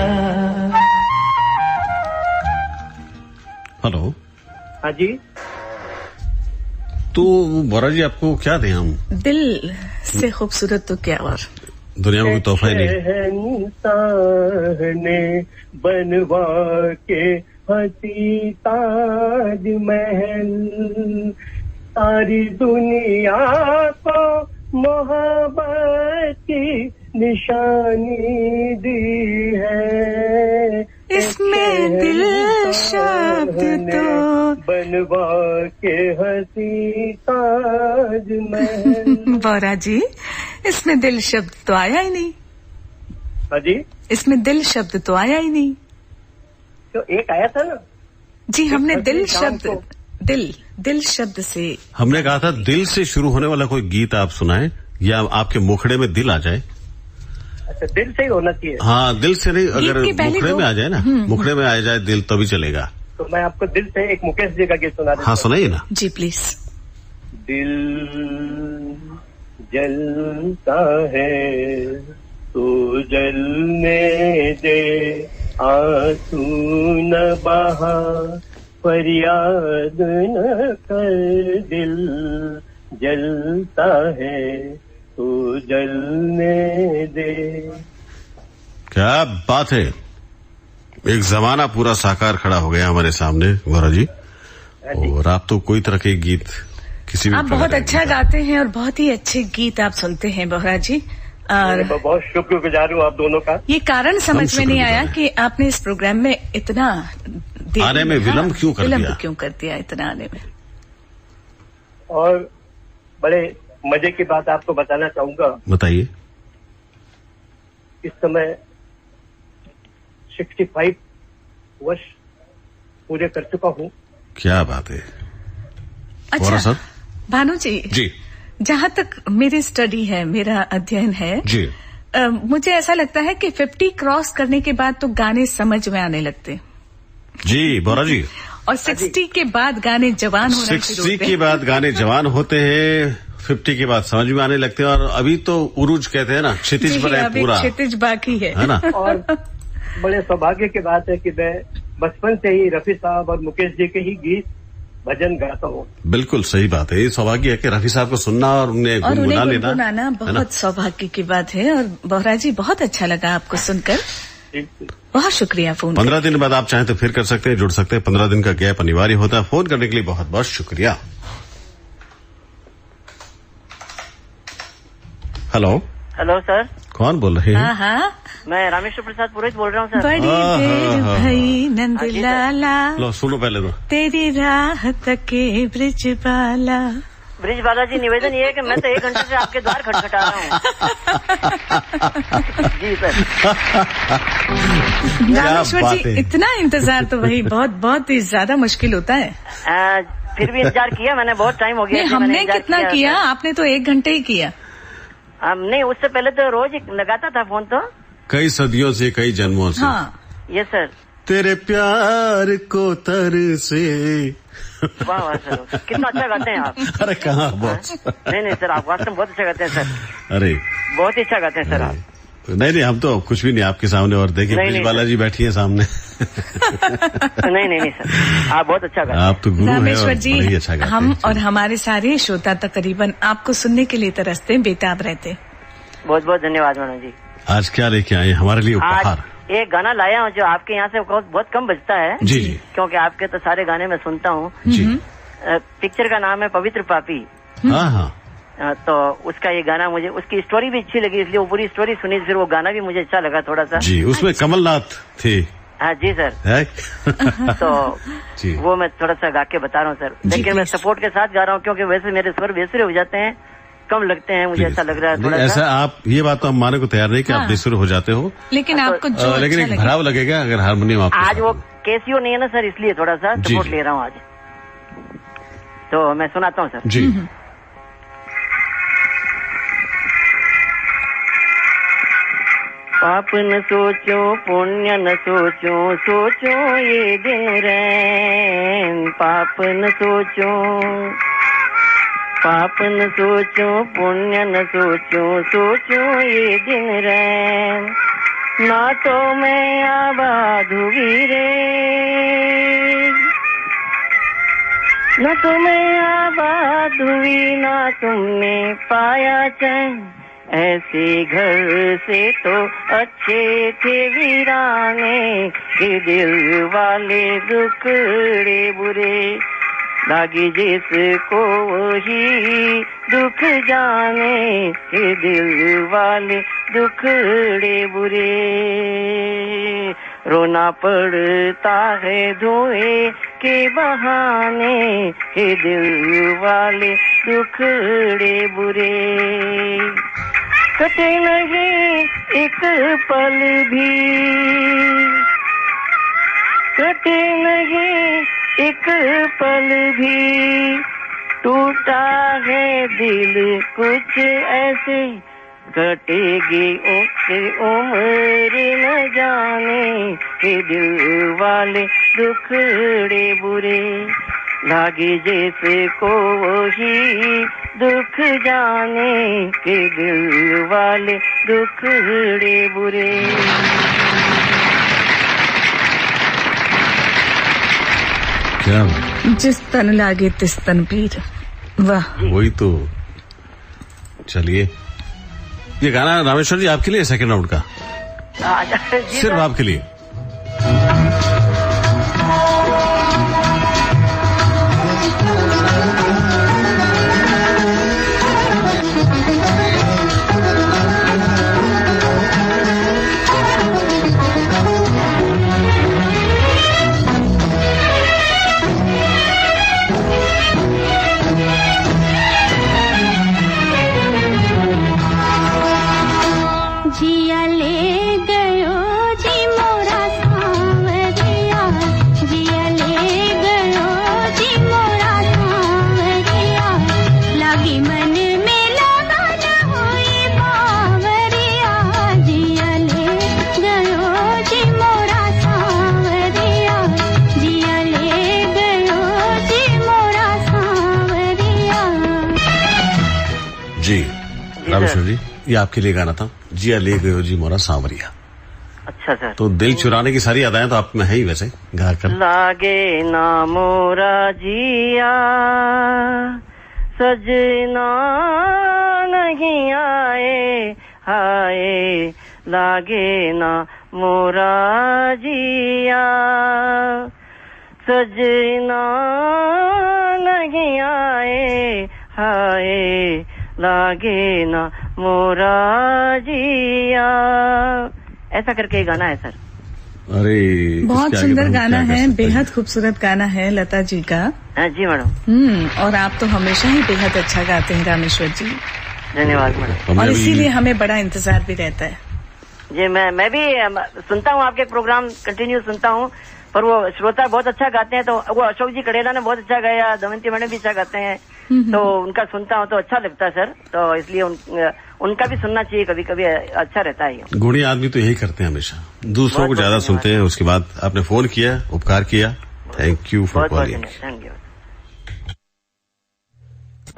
[SPEAKER 2] हेलो।
[SPEAKER 17] हाँ जी।
[SPEAKER 2] तो बोहरा जी, आपको क्या दें हम?
[SPEAKER 4] दिल से खूबसूरत तो क्या और
[SPEAKER 2] दुनिया में कोई तोहफा ही नहीं।
[SPEAKER 17] ने बनवा के हंसी ताज महल, सारी दुनिया को मोहब्बत की निशानी दी है,
[SPEAKER 4] इसमें दिल शब्द तो
[SPEAKER 17] बनवा के हंसी ताज महल।
[SPEAKER 4] बोहरा जी, इसमें दिल शब्द तो आया ही नहीं।
[SPEAKER 17] हाँ जी,
[SPEAKER 4] इसमें दिल शब्द तो आया ही नहीं।
[SPEAKER 17] तो एक आया था ना
[SPEAKER 4] जी, हमने दिल शब्द, दिल दिल शब्द से।
[SPEAKER 2] हमने कहा था दिल से शुरू होने वाला कोई गीत आप सुनाएं या आपके मुखड़े में दिल आ जाए।
[SPEAKER 17] अच्छा, दिल से ही होना चाहिए।
[SPEAKER 2] हाँ, दिल से नहीं, अगर मुखड़े में आ जाए ना, मुखड़े में आ जाए दिल तो भी चलेगा।
[SPEAKER 17] तो मैं आपको दिल से एक मुकेश जी का गीत सुना देता हूं।
[SPEAKER 2] हाँ, सुनाइए ना
[SPEAKER 4] जी प्लीज।
[SPEAKER 17] दिल जलता है तो जलने दे, आंसू न बहा, फरियाद न कर। दिल जलता है तो जलने दे।
[SPEAKER 2] क्या बात है, एक जमाना पूरा साकार खड़ा हो गया हमारे सामने गौरव जी। और आप तो कोई तरह के गीत किसी भी
[SPEAKER 4] आप बहुत अच्छा गाते हैं और बहुत ही अच्छे गीत आप सुनते हैं बोहरा जी। और
[SPEAKER 17] बहुत शुक्रगुजार हूँ आप दोनों का।
[SPEAKER 4] ये कारण समझ में नहीं आया कि आपने इस प्रोग्राम में इतना
[SPEAKER 2] आने में विलम्ब क्यों कर दिया?
[SPEAKER 4] क्यों कर दिया इतना आने में?
[SPEAKER 17] और बड़े मजे की बात आपको बताना चाहूंगा।
[SPEAKER 2] बताइए।
[SPEAKER 17] इस समय 65 वर्ष पूरे कर चुका हूँ।
[SPEAKER 2] क्या बात है।
[SPEAKER 4] अच्छा
[SPEAKER 2] सर
[SPEAKER 4] भानु जी,
[SPEAKER 2] जी,
[SPEAKER 4] जहाँ तक मेरी स्टडी है, मेरा अध्ययन है
[SPEAKER 2] जी,
[SPEAKER 4] मुझे ऐसा लगता है कि 50 क्रॉस करने के बाद तो गाने समझ में आने लगते।
[SPEAKER 2] जी बोरा जी।
[SPEAKER 4] और 60 के बाद गाने जवान होना शुरू होते हैं।
[SPEAKER 2] 60 के बाद गाने जवान होते हैं, 50 के बाद समझ में आने लगते हैं। और अभी तो उरूज कहते हैं ना, क्षितिज पर है पूरा,
[SPEAKER 4] क्षितिज बाकी है
[SPEAKER 2] ना।
[SPEAKER 17] और बड़े सौभाग्य की बात है कि मैं बचपन से ही रफी साहब और मुकेश जी के ही गीत भजन गाता हूँ।
[SPEAKER 2] बिल्कुल सही बात है। ये सौभाग्य है कि रफी साहब को सुनना और उन्हें गुनगुना लेना
[SPEAKER 4] बहुत सौभाग्य की बात है। और बोहरा जी, बहुत अच्छा लगा आपको सुनकर, बहुत शुक्रिया फोन।
[SPEAKER 2] 15 दिन बाद आप चाहें तो फिर कर सकते हैं, जुड़ सकते हैं। 15 दिन का गैप अनिवार्य होता है। फोन करने के लिए बहुत बहुत शुक्रिया।
[SPEAKER 18] हेलो
[SPEAKER 19] हेलो सर,
[SPEAKER 2] कौन बोल रहे हैं?
[SPEAKER 4] हाँ,
[SPEAKER 19] मैं रामेश्वर प्रसाद पुरोहित बोल रहा हूँ सर।
[SPEAKER 4] बड़ी देर भई नंद लाला,
[SPEAKER 2] लो सुनो पहले तो।
[SPEAKER 4] तेरी राह तके ब्रिज बाला।
[SPEAKER 19] ब्रिज बालाजी, निवेदन ये है कि मैं तो 1 घंटे से आपके द्वार खटखटा रहा हूँ। जी सर।
[SPEAKER 4] रामेश्वर जी, इतना इंतजार तो वही बहुत ही ज्यादा मुश्किल होता है।
[SPEAKER 19] फिर भी इंतजार किया मैंने, बहुत टाइम हो गया।
[SPEAKER 4] हमने कितना किया, आपने तो 1 घंटे ही किया।
[SPEAKER 19] नहीं, उससे पहले तो रोज लगाता था फोन तो,
[SPEAKER 2] कई सदियों से, कई जन्मों से।
[SPEAKER 4] हाँ।
[SPEAKER 19] ये सर।
[SPEAKER 2] तेरे प्यार को तरसे।
[SPEAKER 19] वाह वाह सर, कितना अच्छा गाते हैं आप।
[SPEAKER 2] अरे कहाँ बॉस।
[SPEAKER 19] नहीं सर, आप वास्तव में बहुत अच्छा गाते हैं सर।
[SPEAKER 2] अरे
[SPEAKER 19] बहुत ही अच्छा गाते हैं सर आप।
[SPEAKER 2] नहीं, हम तो कुछ भी नहीं आपके सामने। और देखिए ब्रिज बालाजी बैठी है सामने।
[SPEAKER 19] नहीं सर, आप बहुत अच्छा गाते हैं।
[SPEAKER 2] आप तो गुरु हैं।
[SPEAKER 4] रामेश्वर जी,
[SPEAKER 2] अच्छा गाते
[SPEAKER 4] हम
[SPEAKER 2] हैं।
[SPEAKER 4] और हमारे सारे श्रोता तकरीबन आपको सुनने के लिए तरसते, बेताब रहते।
[SPEAKER 19] बहुत बहुत धन्यवाद मैडम जी।
[SPEAKER 2] आज क्या लेके आए हमारे लिए उपहार?
[SPEAKER 19] एक गाना लाया हूँ जो आपके यहाँ से बहुत कम बजता है।
[SPEAKER 2] जी,
[SPEAKER 19] क्योंकि आपके तो सारे गाने मैं सुनता हूँ। पिक्चर का नाम है पवित्र पापी।
[SPEAKER 2] हाँ।
[SPEAKER 19] तो उसका ये गाना, मुझे उसकी स्टोरी भी अच्छी लगी, इसलिए वो पूरी स्टोरी सुनी, फिर वो गाना भी मुझे अच्छा लगा थोड़ा सा।
[SPEAKER 2] जी, उसमें कमलनाथ थे।
[SPEAKER 19] हाँ जी सर। तो जी, वो मैं थोड़ा सा गा के बता रहा हूँ सर, लेकिन मैं सपोर्ट के साथ गा रहा हूँ क्योंकि वैसे मेरे स्वर बेसुरे हो जाते हैं, कम लगते हैं, मुझे ऐसा लग रहा है थोड़ा
[SPEAKER 2] ऐसा। आप ये बात तो हम मानने को तैयार नहीं कि आप बेसुरे हो जाते हो,
[SPEAKER 4] लेकिन आपको जो
[SPEAKER 2] लेकिन एक भराव लगेगा अगर हारमोनियम आप।
[SPEAKER 19] आज वो केसीओ नहीं है ना सर, इसलिए थोड़ा सा सपोर्ट ले रहा हूँ आज। तो मैं सुनाता हूँ सर
[SPEAKER 2] जी।
[SPEAKER 19] पाप न सोचो पुण्य न सोचो, सोचो ये दिन रैन। पाप न सोचो पुण्य न सोचो, सोचो ये दिन रैन। ना तो मैं आबाद हुई रे, न तो मैं आबाद हुई, ना तुमने पाया चैन। ऐसे घर से तो अच्छे थे वीराने, के दिल वाले दुखड़े बुरे। लागी जिसको वही दुख जाने, के दिल वाले दुखड़े बुरे। रोना पड़ता है धोए के बहाने, के दिल वाले दुखड़े बुरे। कटे नहीं एक पल भी, कटे नहीं एक पल भी टूटा है दिल कुछ ऐसे, कटेगी उसकी उम्र न जाने के दिल वाले दुखड़े बुरे, लागे जैसे को वही दुख जाने के दिल वाले दुखड़े बुरे।
[SPEAKER 2] क्या
[SPEAKER 4] जिस तन लागे तिस तन पीर। वाह,
[SPEAKER 2] वही तो। चलिए, ये गाना रामेश्वर जी आपके लिए सेकंड राउंड का, सिर्फ आपके लिए।
[SPEAKER 9] जिया ले गयो जी मोरा सांवरिया, जिया ले गयो जी मोरा सांवरिया, लगी मन में लगा न हुई बावरिया, जिया ले गयो जी मोरा सांवरिया, जिया ले गयो जी मोरा सांवरिया।
[SPEAKER 2] जी रामेश्वर जी, ये आपके लिए गाना था, जिया ले गयो जी मोरा सांवरिया।
[SPEAKER 19] अच्छा सर।
[SPEAKER 2] तो दिल चुराने की सारी अदाएं तो आप में है ही वैसे गा कर।
[SPEAKER 19] लागे ना मोरा जिया सजना नहीं आए हाय, लागे ना मोरा जिया सजना नहीं आए हाय, लागे ना मोरा जिया। ऐसा करके गाना है सर।
[SPEAKER 2] अरे
[SPEAKER 4] बहुत सुंदर गाना है, बेहद खूबसूरत गाना है लता जी का।
[SPEAKER 19] हाँ जी मैडम।
[SPEAKER 4] और आप तो हमेशा ही बेहद अच्छा गाते हैं रामेश्वर जी।
[SPEAKER 19] धन्यवाद मैडम।
[SPEAKER 4] और इसीलिए हमें बड़ा इंतजार भी रहता है।
[SPEAKER 19] जी मैं भी सुनता हूँ आपके प्रोग्राम, कंटिन्यू सुनता हूँ, पर वो श्रोता बहुत अच्छा गाते हैं। तो वो अशोक जी कड़ेला ने बहुत अच्छा गाया, दमयंती मैडम भी अच्छा गाते हैं, तो उनका सुनता हूँ तो अच्छा लगता है सर। तो इसलिए उनका भी सुनना चाहिए, कभी कभी अच्छा रहता है।
[SPEAKER 2] गुणी आदमी तो यही करते हैं हमेशा, दूसरों को ज्यादा सुनते हैं। उसके बाद आपने फोन किया, उपकार किया, thank you for calling.
[SPEAKER 19] Thank you.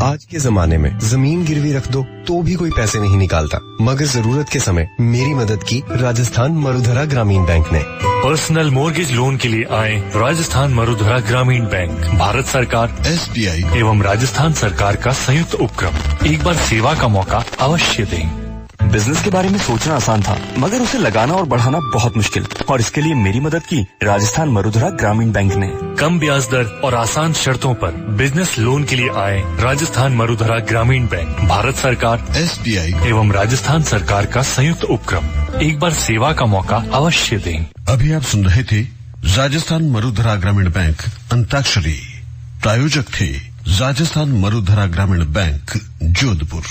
[SPEAKER 10] आज के जमाने में जमीन गिरवी रख दो तो भी कोई पैसे नहीं निकालता, मगर जरूरत के समय मेरी मदद की राजस्थान मरुधरा ग्रामीण बैंक ने।
[SPEAKER 11] पर्सनल मोर्गेज लोन के लिए आए राजस्थान मरुधरा ग्रामीण बैंक, भारत सरकार, SBI एवं राजस्थान सरकार का संयुक्त उपक्रम। एक बार सेवा का मौका अवश्य दें।
[SPEAKER 12] बिजनेस के बारे में सोचना आसान था, मगर उसे लगाना और बढ़ाना बहुत मुश्किल, और इसके लिए मेरी मदद की राजस्थान मरुधरा ग्रामीण बैंक ने।
[SPEAKER 11] कम ब्याज दर और आसान शर्तों पर बिजनेस लोन के लिए आए राजस्थान मरुधरा ग्रामीण बैंक, भारत सरकार, SBI एवं राजस्थान सरकार का संयुक्त उपक्रम। एक बार सेवा का मौका अवश्य दें।
[SPEAKER 2] अभी आप सुन रहे थे राजस्थान मरुधरा ग्रामीण बैंक अंताक्षरी। प्रायोजक थे राजस्थान मरुधरा ग्रामीण बैंक, जोधपुर।